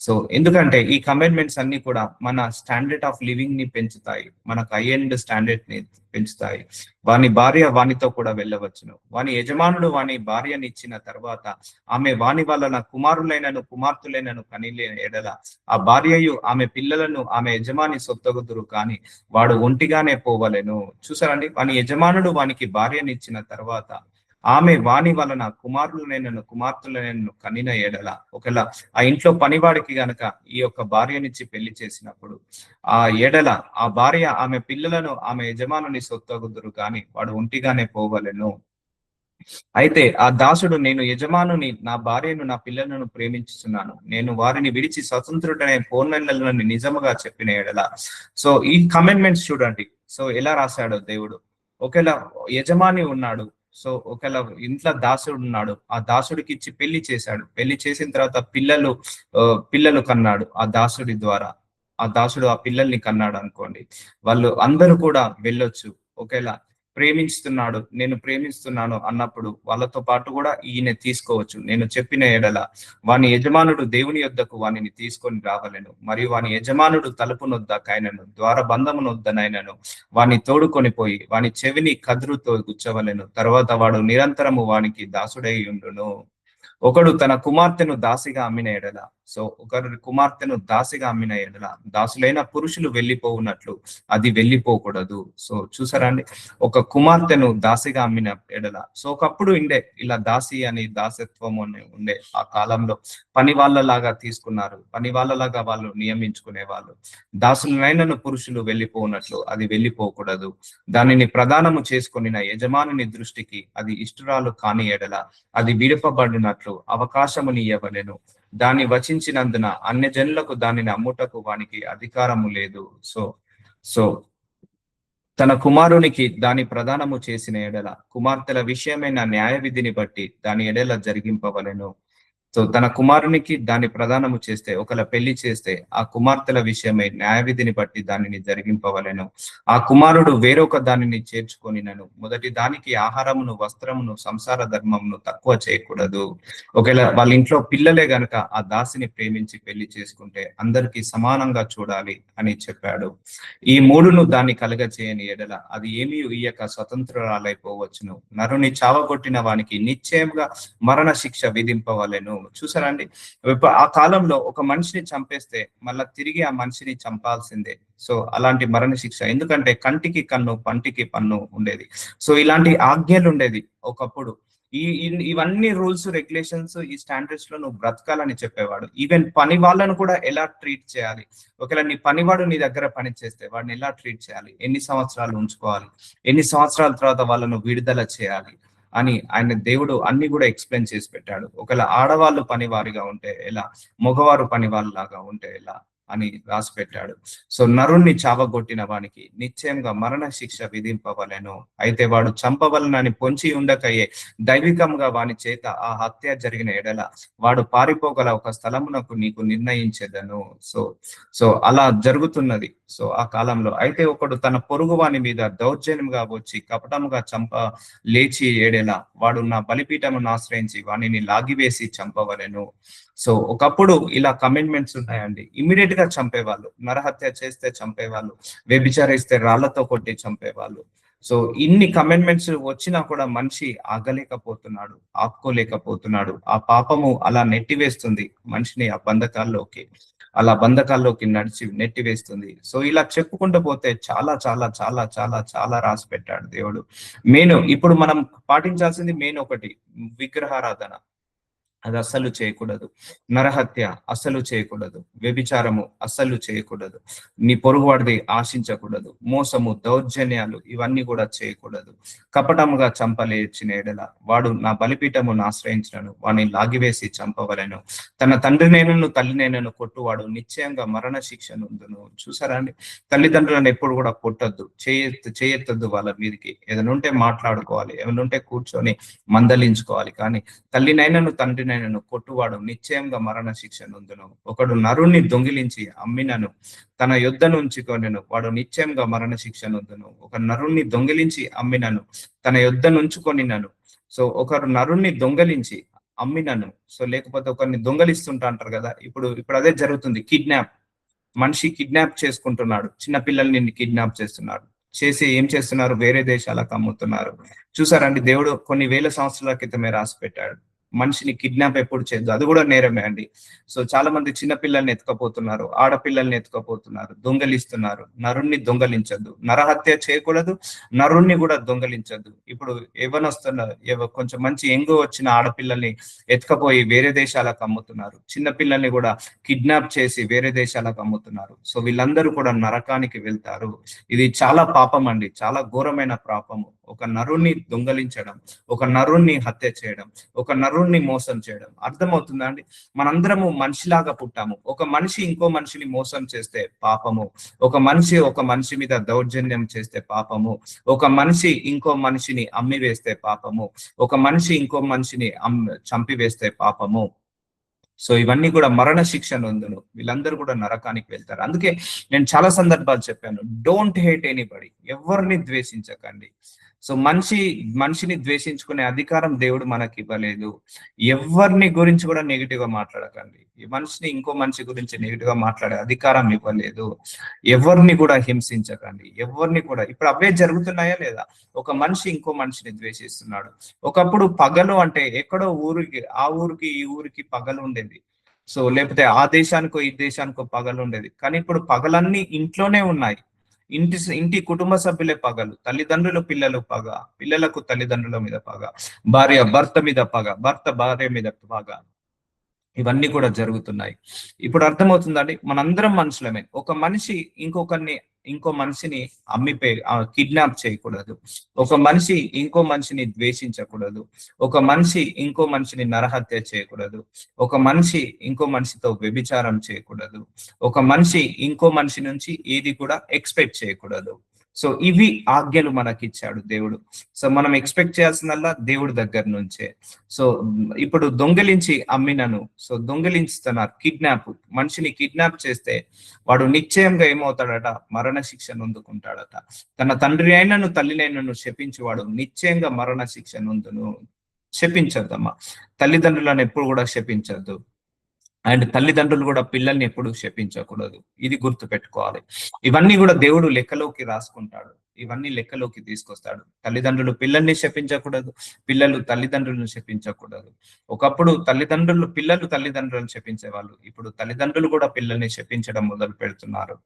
సో ఎందుకంటే ఈ కమెంట్మెంట్స్ అన్ని కూడా మన స్టాండర్డ్ ఆఫ్ లివింగ్ ని పెంచుతాయి, మనకు హై ఎండ్ స్టాండర్డ్ ని పెంచుతాయి. వాని భార్య వానితో కూడా వెళ్ళవచ్చును. వాని యజమానుడు వాని భార్యని ఇచ్చిన తర్వాత ఆమె వాని వలన కుమారులైనను కుమార్తెలైనను కనిలే ఎడల ఆ భార్యయు ఆమె పిల్లలను ఆమె యజమాని సొత్తగుదురు, కానీ వాడు ఒంటిగానే పోవలెను. చూసారండి, వాని యజమానుడు వానికి భార్యని ఇచ్చిన తర్వాత ఆమె వాని వలన కుమారులైనను కుమార్తెలైనను కనిన ఎడల, ఒకవేళ ఆ ఇంట్లో పనివాడికి గనక ఈ యొక్క భార్యనిచ్చి పెళ్లి చేసినప్పుడు ఆ ఎడల ఆ భార్య ఆమె పిల్లలను ఆమె యజమానుని సొత్తగుదురు, కానీ వాడు ఒంటిగానే పోవలెను. అయితే ఆ దాసుడు, నేను యజమానుని, నా భార్యను నా పిల్లలను ప్రేమించుతున్నాను, నేను వారిని విడిచి స్వతంత్రుడనే పూర్ణలని నిజముగా చెప్పిన ఎడల. సో ఈ కమెంట్మెంట్స్ చూడండి, సో ఎలా రాశాడో దేవుడు. ఒకవేళ యజమాని ఉన్నాడు, సో ఒకవేళ ఇంట్లో దాసుడు ఉన్నాడు, ఆ దాసుడికి ఇచ్చి పెళ్లి చేశాడు, పెళ్లి చేసిన తర్వాత పిల్లలు కన్నాడు ఆ దాసుడి ద్వారా, ఆ దాసుడు ఆ పిల్లల్ని కన్నాడు అనుకోండి, వాళ్ళు అందరూ కూడా వెళ్ళొచ్చు. ఒకవేళ ప్రేమిస్తున్నాడు, నేను ప్రేమిస్తున్నాను అన్నప్పుడు వాళ్ళతో పాటు కూడా ఈయన తీసుకోవచ్చు. నేను చెప్పిన ఎడల వాని యజమానుడు దేవుని యొద్దకు వానిని తీసుకొని రావలెను, మరియు వాని యజమానుడు తలుపు నొద్దకైనను ద్వారబంధము నొద్దనైనను వాని తోడుకొని పోయి వాని చెవిని కదురుతో గుచ్చవలెను. తర్వాత వాడు నిరంతరము వానికి దాసుడై ఉండును. ఒకడు తన కుమార్తెను దాసిగా అమ్మిన ఎడల, సో ఒకరి కుమార్తెను దాసిగా అమ్మిన ఎడల దాసులైన పురుషులు వెళ్ళిపోవునట్లు అది వెళ్ళిపోకూడదు. సో చూసారా అండి, ఒక కుమార్తెను దాసిగా అమ్మిన ఎడల, సో ఒకప్పుడు ఉండే ఇలా దాసి అని దాసత్వం ఉండే ఆ కాలంలో, పని వాళ్ళలాగా తీసుకున్నారు, పని వాళ్ళలాగా వాళ్ళు నియమించుకునే వాళ్ళు. దాసులైనను పురుషులు వెళ్ళిపోనట్లు అది వెళ్ళిపోకూడదు. దానిని ప్రదానము చేసుకొనిన యజమానుని దృష్టికి అది ఇష్టరాలు కాని ఎడల అది విడపబడినట్లు అవకాశమునియ్యవలెను. దాన్ని వచించినందున అన్యజనులకు దానిని అమ్ముటకు వానికి అధికారము లేదు. సో తన కుమారునికి దాని ప్రదానము చేసిన ఎడల కుమార్తెల విషయమైన న్యాయ విధిని బట్టి దాని ఎడల జరిగింపవలెను. సో తన కుమారునికి దాని ప్రదానము చేస్తే, ఒకవేళ పెళ్లి చేస్తే ఆ కుమార్తెల విషయమై న్యాయ విధిని బట్టి దానిని జరిగింపవలెను. ఆ కుమారుడు వేరొక దానిని చేర్చుకొనినను మొదటి దానికి ఆహారమును వస్త్రమును సంసార ధర్మమును తక్కువ చేయకూడదు. ఒకవేళ వాళ్ళ ఇంట్లో పిల్లలే గనక ఆ దాసిని ప్రేమించి పెళ్లి చేసుకుంటే అందరికీ సమానంగా చూడాలి అని చెప్పాడు. ఈ మూడును దాన్ని కలగ చేయని ఎడల అది ఏమీ ఇయ్యక స్వతంత్రురాలైపోవచ్చును. నరుని చావగొట్టిన వానికి నిశ్చయంగా మరణ శిక్ష విధింపవలెను. చూసారా అండి, ఆ కాలంలో ఒక మనిషిని చంపేస్తే మళ్ళా తిరిగి ఆ మనిషిని చంపాల్సిందే. సో అలాంటి మరణ శిక్ష, ఎందుకంటే కంటికి కన్ను పంటికి పన్ను ఉండేది. సో ఇలాంటి ఆజ్ఞలు ఉండేది ఒకప్పుడు. ఇవన్నీ రూల్స్ రెగ్యులేషన్స్ ఈ స్టాండర్డ్స్ లో నువ్వు బ్రతకాలని చెప్పేవాడు. ఈవెన్ పని వాళ్ళను కూడా ఎలా ట్రీట్ చేయాలి, ఒకవేళ నీ పనివాడు నీ దగ్గర పని చేస్తే వాడిని ఎలా ట్రీట్ చేయాలి, ఎన్ని సంవత్సరాలు ఉంచుకోవాలి, ఎన్ని సంవత్సరాల తర్వాత వాళ్ళను విడుదల చేయాలి అని ఆయన దేవుడు అన్ని కూడా ఎక్స్ప్లెయిన్ చేసి పెట్టాడు. ఒకవేళ ఆడవాళ్ళు పనివారిగా ఉంటే ఎలా, మగవారు పని వాళ్ళలాగా ఉంటే ఎలా అని రాసి పెట్టాడు. సో నరుణ్ణి చావగొట్టిన వానికి నిశ్చయంగా మరణ శిక్ష విధింపవలెను. అయితే వాడు చంపవలనని పొంచి ఉండకయే దైవికంగా వాని చేత ఆ హత్య జరిగిన ఎడల వాడు పారిపోగల ఒక స్థలమునకు నీకు నిర్ణయించేదను. సో అలా జరుగుతున్నది. సో ఆ కాలంలో అయితే ఒకడు తన పొరుగు వాని మీద దౌర్జన్యంగా వచ్చి కపటముగా లేచి ఏడేలా వాడు నా బలిపీఠమును ఆశ్రయించి వానిని లాగివేసి చంపవలెను. సో ఒకప్పుడు ఇలా కమిట్మెంట్స్ ఉన్నాయండి. ఇమ్మీడియట్ గా చంపేవాళ్ళు, నరహత్య చేస్తే చంపేవాళ్ళు, వ్యభిచారిస్తే రాళ్లతో కొట్టి చంపేవాళ్ళు. సో ఇన్ని కమిట్మెంట్స్ వచ్చినా కూడా మనిషి ఆగలేకపోతున్నాడు, ఆపుకోలేకపోతున్నాడు. ఆ పాపము అలా నెట్టివేస్తుంది మనిషిని ఆ బంధకాల్లోకి నెట్టివేస్తుంది. సో ఇలా చెప్పుకుంటూ పోతే చాలా చాలా చాలా చాలా చాలా రాసి పెట్టాడు దేవుడు. ఇప్పుడు మనం పాటించాల్సింది ఒకటి, విగ్రహారాధన అది అస్సలు చేయకూడదు. నరహత్య అస్సలు చేయకూడదు. వ్యభిచారము అస్సలు చేయకూడదు. నీ పొరుగువాడిది ఆశించకూడదు. మోసము, దౌర్జన్యాలు ఇవన్నీ కూడా చేయకూడదు. కపటముగా చంపలేచిన ఎడల వాడు నా బలిపీఠమును ఆశ్రయించినను వాడిని లాగివేసి చంపవలెను. తన తండ్రినైనను తల్లినైనను కొట్టువాడు నిశ్చయంగా మరణ శిక్ష నందును. చూసారా అండి, తల్లిదండ్రులను ఎప్పుడు కూడా కొట్టద్దు, చేయెత్తద్దు. వాళ్ళ మీదకి ఏదైనా ఉంటే మాట్లాడుకోవాలి, ఏమైనా ఉంటే కూర్చొని మందలించుకోవాలి. కానీ తల్లినైనను తండ్రినైనను కొట్టువాడు నిశ్చయంగా మరణ శిక్ష నందును. ఒకడు నరుణ్ణి దొంగిలించి అమ్మినను తన యొద్ద నుంచుకొనెను వాడు నిశ్చయంగా మరణ శిక్ష నందును. ఒక నరుణ్ణి దొంగిలించి అమ్మినను తన యొద్ద నుంచుకొనినను. సో ఒకరు నరుణ్ణి దొంగలించి అమ్మినను. సో లేకపోతే ఒకరిని దొంగలిస్తుంటా అంటారు కదా, ఇప్పుడు అదే జరుగుతుంది. మనిషి కిడ్నాప్ చేసుకుంటున్నాడు, చిన్న పిల్లల్ని కిడ్నాప్ చేస్తున్నాడు. చేసి ఏం చేస్తున్నారు, వేరే దేశాలకు అమ్ముతున్నారు. చూసారండి, దేవుడు కొన్ని వేల సంవత్సరాల క్రితమే రాసి పెట్టాడు మనిషిని కిడ్నాప్ ఎప్పుడు చేయొద్దు, అది కూడా నేరమే అండి. సో చాలా మంది చిన్న పిల్లల్ని ఎత్తుకపోతున్నారు, ఆడపిల్లల్ని ఎత్తుకపోతున్నారు, దొంగలిస్తున్నారు. నరుణ్ణి దొంగలించద్దు, నరహత్య చేయకూడదు, నరుణ్ణి కూడా దొంగలించద్దు. ఇప్పుడు కొంచెం మంచి ఎంగు వచ్చిన ఆడపిల్లల్ని ఎత్తుకపోయి వేరే దేశాలకు అమ్ముతున్నారు, చిన్న పిల్లల్ని కూడా కిడ్నాప్ చేసి వేరే దేశాలకు అమ్ముతున్నారు. సో వీళ్ళందరూ కూడా నరకానికి వెళ్తారు. ఇది చాలా పాపం అండి, చాలా ఘోరమైన పాపము. ఒక నరుణ్ణి దొంగలించడం, ఒక నరుణ్ణి హత్య చేయడం, ఒక నరుణ్ణి మోసం చేయడం. అర్థమవుతుందా అండి? మనందరము మనిషిలాగా పుట్టాము. ఒక మనిషి ఇంకో మనిషిని మోసం చేస్తే పాపము, ఒక మనిషి మీద దౌర్జన్యం చేస్తే పాపము, ఒక మనిషి ఇంకో మనిషిని అమ్మి వేస్తే పాపము, ఒక మనిషి ఇంకో మనిషిని చంపివేస్తే పాపము. సో ఇవన్నీ కూడా మరణ శిక్ష నందును. వీళ్ళందరూ కూడా నరకానికి వెళ్తారు. అందుకే నేను చాలా సందర్భాలు చెప్పాను, డోంట్ హేట్ ఎనీబడి, ఎవరిని ద్వేషించకండి. సో మనిషిని ద్వేషించుకునే అధికారం దేవుడు మనకి ఇవ్వలేదు. ఎవరిని గురించి కూడా నెగిటివ్ గా మాట్లాడకండి. ఈ మనిషిని ఇంకో మనిషి గురించి నెగిటివ్ గా మాట్లాడే అధికారం ఇవ్వలేదు. ఎవరిని కూడా హింసించకండి, ఎవరిని కూడా. ఇప్పుడు అవే జరుగుతున్నాయా లేదా? ఒక మనిషి ఇంకో మనిషిని ద్వేషిస్తున్నాడు. ఒకప్పుడు పగలు అంటే ఎక్కడో ఆ ఊరికి ఈ ఊరికి పగలు ఉండేది. సో లేకపోతే ఆ దేశానికో ఈ దేశానికో పగలు ఉండేది. కానీ ఇప్పుడు పగలన్నీ ఇంట్లోనే ఉన్నాయి. ఇంటి కుటుంబ సభ్యులే పగలు, తల్లిదండ్రులు పిల్లలు పగ, పిల్లలకు తల్లిదండ్రుల మీద పగ, భార్య భర్త మీద పగ, భర్త భార్య మీద పగ. ఇవన్నీ కూడా జరుగుతున్నాయి. ఇప్పుడు అర్థమవుతుందండి, మనందరం మనుషులమే. ఒక మనిషి ఇంకో మనిషిని కిడ్నాప్ చేయకూడదు. ఒక మనిషి ఇంకో మనిషిని ద్వేషించకూడదు. ఒక మనిషి ఇంకో మనిషిని నరహత్య చేయకూడదు. ఒక మనిషి ఇంకో మనిషితో వ్యభిచారం చేయకూడదు. ఒక మనిషి ఇంకో మనిషి నుంచి ఏది కూడా ఎక్స్పెక్ట్ చేయకూడదు. సో ఇవి ఆజ్ఞలు మనకిచ్చాడు దేవుడు. సో మనం ఎక్స్పెక్ట్ చేయాల్సిందల్లా దేవుడి దగ్గర నుంచే. సో ఇప్పుడు దొంగిలించి అమ్మినను, సో దొంగిలించుతున్నారు, మనిషిని కిడ్నాప్ చేస్తే వాడు నిశ్చయంగా ఏమవుతాడట, మరణ శిక్ష నొందుకుంటాడట. తన తండ్రి అయినను తల్లినైనను శపించువాడు నిశ్చయంగా మరణ శిక్ష నొందును. శపించద్దమ్మా, తల్లిదండ్రులను ఎప్పుడు కూడా శపించద్దు. అండ్ తల్లిదండ్రులు కూడా పిల్లల్ని ఎప్పుడు శపించకూడదు. ఇది గుర్తు పెట్టుకోవాలి. ఇవన్నీ కూడా దేవుడు లెక్కలోకి రాసుకుంటాడు, ఇవన్నీ లెక్కలోకి తీసుకొస్తాడు. తల్లిదండ్రులు పిల్లల్ని శపించకూడదు, పిల్లలు తల్లిదండ్రులను శపించకూడదు. ఒకప్పుడు పిల్లలు తల్లిదండ్రులను శపించేవాళ్ళు, ఇప్పుడు తల్లిదండ్రులు కూడా పిల్లల్ని శపించడం మొదలు పెడుతున్నారు.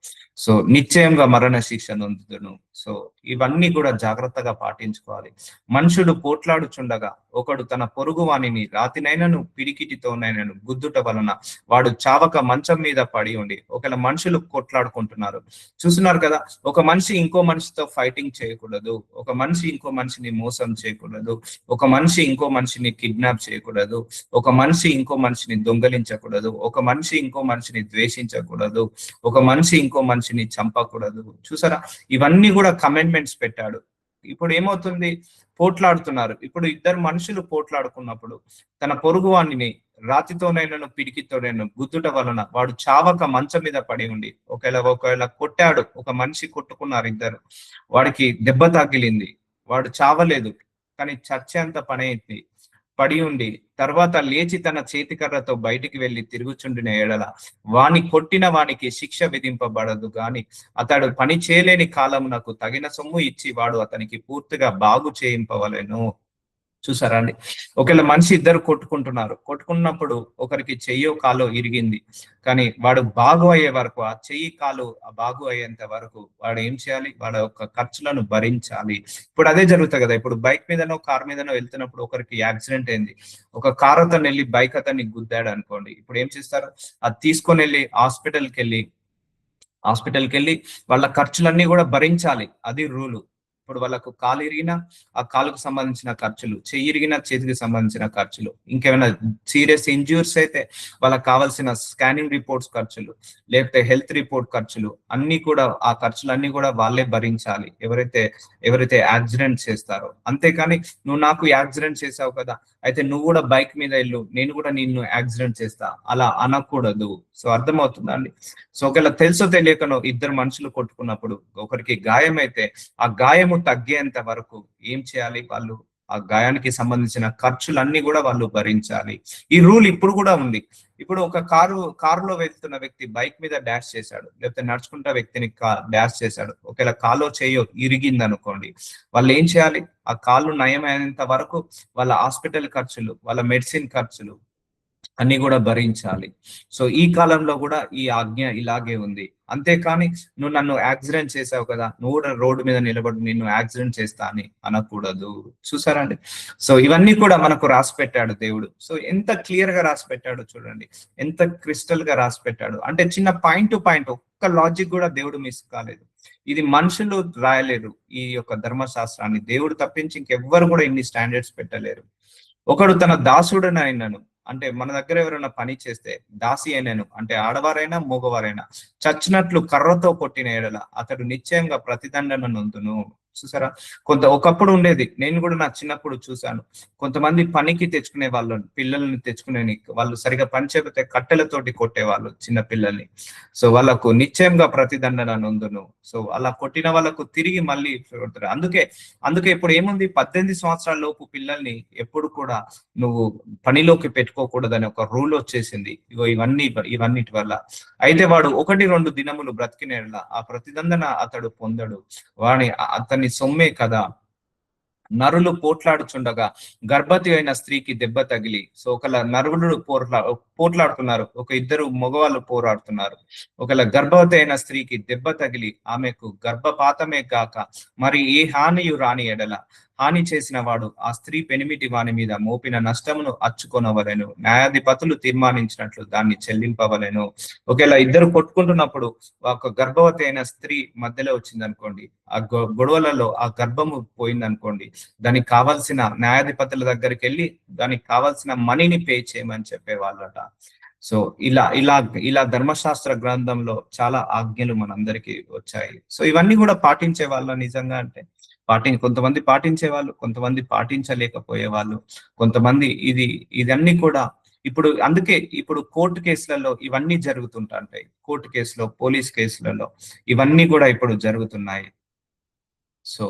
సో నిశ్చయంగా మరణ శిక్ష నొందుదును. సో ఇవన్నీ కూడా జాగ్రత్తగా పాటించుకోవాలి. మనుషుడు పోట్లాడుచుండగా ఒకడు తన పొరుగు వాణిని రాతినైనను పిడికిటితోనైనను గుద్దుట వలన వాడు చావక మంచం మీద పడి ఉండి. ఒకవేళ మనుషులు కొట్లాడుకుంటున్నారు, చూస్తున్నారు కదా, ఒక మనిషి ఇంకో మనిషితో ఫైటింగ్ చేయకూడదు, ఒక మనిషి ఇంకో మనిషిని మోసం చేయకూడదు, ఒక మనిషి ఇంకో మనిషిని కిడ్నాప్ చేయకూడదు, ఒక మనిషి ఇంకో మనిషిని దొంగలించకూడదు, ఒక మనిషి ఇంకో మనిషిని ద్వేషించకూడదు, ఒక మనిషి ఇంకో మనిషిని చంపకూడదు. చూసారా, ఇవన్నీ కూడా కమెంట్మెంట్స్ పెట్టాడు. ఇప్పుడు ఏమవుతుంది, పోట్లాడుతున్నారు. ఇప్పుడు ఇద్దరు మనుషులు పోట్లాడుకున్నప్పుడు తన పొరుగు వాణ్ణిని రాతితోనైనను పిడికితోనైనా గుద్దుట వలన వాడు చావక మంచం మీద పడి ఉండి, ఒకవేళ కొట్టాడు, ఒక మనిషి కొట్టుకున్నారు ఇద్దరు, వాడికి దెబ్బ తగిలింది, వాడు చావలేదు కానీ చచ్చేంత పడి ఉండి తర్వాత లేచి తన చేతికర్రతో బయటికి వెళ్లి తిరుగుచుండిన ఎడల వాని కొట్టిన వానికి శిక్ష విధింపబడదు గాని అతడు పని చేయలేని కాలమునకు తగిన సొమ్ము ఇచ్చి వాడు అతనికి పూర్తిగా బాగు చేయింపవలెను. చూసారా అండి, ఒకవేళ మనిషి ఇద్దరు కొట్టుకున్నప్పుడు ఒకరికి చెయ్యో కాలో ఇరిగింది, కానీ వాడు బాగు అయ్యే వరకు, ఆ చెయ్యి కాలు బాగు అయ్యేంత వరకు వాడు ఏం చేయాలి, వాడు యొక్క ఖర్చులను భరించాలి. ఇప్పుడు అదే జరుగుతుంది కదా, ఇప్పుడు బైక్ మీదనో కార్ మీదనో వెళ్తున్నప్పుడు ఒకరికి యాక్సిడెంట్ అయింది, ఒక కార్ అతను వెళ్ళి బైక్ అతన్ని గుద్దాడు అనుకోండి, ఇప్పుడు ఏం చేస్తారు, అది తీసుకొని వెళ్ళి హాస్పిటల్కి వెళ్ళి వాళ్ళ ఖర్చులన్నీ కూడా భరించాలి. అది రూలు. ఇప్పుడు వాళ్ళకు కాలు ఇరిగినా ఆ కాలుకు సంబంధించిన ఖర్చులు, చెయ్యి ఇరిగినా చేతికి సంబంధించిన ఖర్చులు, ఇంకేమైనా సీరియస్ ఇంజ్యూర్స్ అయితే వాళ్ళకి కావాల్సిన స్కానింగ్ రిపోర్ట్స్ ఖర్చులు, లేకపోతే హెల్త్ రిపోర్ట్ ఖర్చులు అన్ని కూడా, ఆ ఖర్చులన్నీ కూడా వాళ్ళే భరించాలి ఎవరైతే యాక్సిడెంట్ చేస్తారో. అంతేకాని నువ్వు నాకు యాక్సిడెంట్ చేసావు కదా, అయితే నువ్వు కూడా బైక్ మీద వెళ్ళు, నేను కూడా నిన్ను యాక్సిడెంట్ చేస్తా, అలా అనకూడదు. సో అర్థమవుతుందా అండి? సో ఒకవేళ తెలుసో తెలియకనో ఇద్దరు మనుషులు కొట్టుకున్నప్పుడు ఒకరికి గాయం అయితే ఆ గాయము తగ్గేంత వరకు ఏం చేయాలి, వాళ్ళు ఆ గాయానికి సంబంధించిన ఖర్చులన్నీ కూడా వాళ్ళు భరించాలి. ఈ రూల్ ఇప్పుడు కూడా ఉంది. ఇప్పుడు ఒక కారులో వెళ్తున్న వ్యక్తి బైక్ మీద డాష్ చేశాడు, లేకపోతే నడుచుకుంటా వ్యక్తిని డాష్ చేశాడు, ఒకవేళ కాలో చేయో ఇరిగింది అనుకోండి, వాళ్ళు ఏం చేయాలి, ఆ కాళ్ళు నయమైనంత వరకు వాళ్ళ హాస్పిటల్ ఖర్చులు, వాళ్ళ మెడిసిన్ ఖర్చులు అన్ని కూడా భరించాలి. సో ఈ కాలంలో కూడా ఈ ఆజ్ఞ ఇలాగే ఉంది. అంతేకాని నువ్వు నన్ను యాక్సిడెంట్ చేసావు కదా, నువ్వు కూడా రోడ్డు మీద నిలబడి నిన్ను యాక్సిడెంట్ చేస్తా అని అనకూడదు. చూసారా అండి? సో ఇవన్నీ కూడా మనకు రాసి పెట్టాడు దేవుడు. సో ఎంత క్లియర్ గా రాసి పెట్టాడు చూడండి, ఎంత క్రిస్టల్ గా రాసి పెట్టాడు అంటే, చిన్న పాయింట్ టు పాయింట్ ఒక్క లాజిక్ కూడా దేవుడు మిస్ కాలేదు. ఇది మనుషులు రాయలేరు ఈ యొక్క ధర్మశాస్త్రాన్ని, దేవుడు తప్పించి ఇంకెవ్వరు కూడా ఇన్ని స్టాండర్డ్స్ పెట్టలేరు. ఒకడు తన దాసుడనైనను, అంటే మన దగ్గర ఎవరైనా పని చేస్తే దాసి అయినను, అంటే ఆడవారైనా మగవారైనా చచ్చినట్లు కర్రతో కొట్టిన ఎడల అతడు నిశ్చయంగా ప్రతిదండన నొందును. చూసారా, ఒకప్పుడు ఉండేది, నేను కూడా నా చిన్నప్పుడు చూశాను, కొంతమంది పనికి తెచ్చుకునే పిల్లల్ని తెచ్చుకునే వాళ్ళు సరిగా పని చేయకపోతే కట్టెలతోటి కొట్టేవాళ్ళు చిన్న పిల్లల్ని. సో వాళ్ళకు నిశ్చయంగా ప్రతిదండన నొందును. సో అలా కొట్టిన వాళ్ళకు తిరిగి మళ్ళీ కొడతారు. అందుకే ఇప్పుడు ఏముంది, 18 సంవత్సరాల లోపు పిల్లల్ని ఎప్పుడు కూడా నువ్వు పనిలోకి పెట్టుకోకూడదని ఒక రూల్ వచ్చేసింది. ఇవన్నిటి వల్ల అయితే వాడు 1-2 దినములు బ్రతికిన ఆ ప్రతిదండన అతడు పొందడు, అతని సొమ్మే కదా. నరులు పోట్లాడుచుండగా గర్భవతి అయిన స్త్రీకి దెబ్బ తగిలి, సో ఒకళ్ళ నరులు పోట్లాడుతున్నారు, ఇద్దరు మగవాళ్ళు పోరాడుతున్నారు, ఒకళ్ళ గర్భవతి అయిన స్త్రీకి దెబ్బ తగిలి ఆమెకు గర్భపాతమే కాక మరి ఏ హానియు రాని ఎడల హాని చేసిన వాడు ఆ స్త్రీ పెనిమిటి వాని మీద మోపిన నష్టమును అచ్చుకొనవలెను, న్యాయాధిపతులు తీర్మానించినట్లు దాన్ని చెల్లింపవలెను. ఒకవేళ ఇద్దరు కొట్టుకుంటున్నప్పుడు ఒక గర్భవతి అయిన స్త్రీ మధ్యలో వచ్చింది అనుకోండి, ఆ గొడవలలో ఆ గర్భము పోయింది అనుకోండి, దానికి కావాల్సిన న్యాయాధిపతుల దగ్గరికి వెళ్ళి దానికి కావాల్సిన మనీని పే చేయమని చెప్పేవాళ్ళట. సో ఇలా ధర్మశాస్త్ర గ్రంథంలో చాలా ఆజ్ఞలు మనందరికీ వచ్చాయి. సో ఇవన్నీ కూడా పాటించే వాళ్ళ నిజంగా అంటే కొంతమంది పాటించే వాళ్ళు, కొంతమంది పాటించలేకపోయే వాళ్ళు, కొంతమంది ఇదన్నీ కూడా అందుకే ఇప్పుడు కోర్టు కేసులలో ఇవన్నీ జరుగుతుంటాయి. కోర్టు కేసులో, పోలీస్ కేసులలో ఇవన్నీ కూడా ఇప్పుడు జరుగుతున్నాయి. సో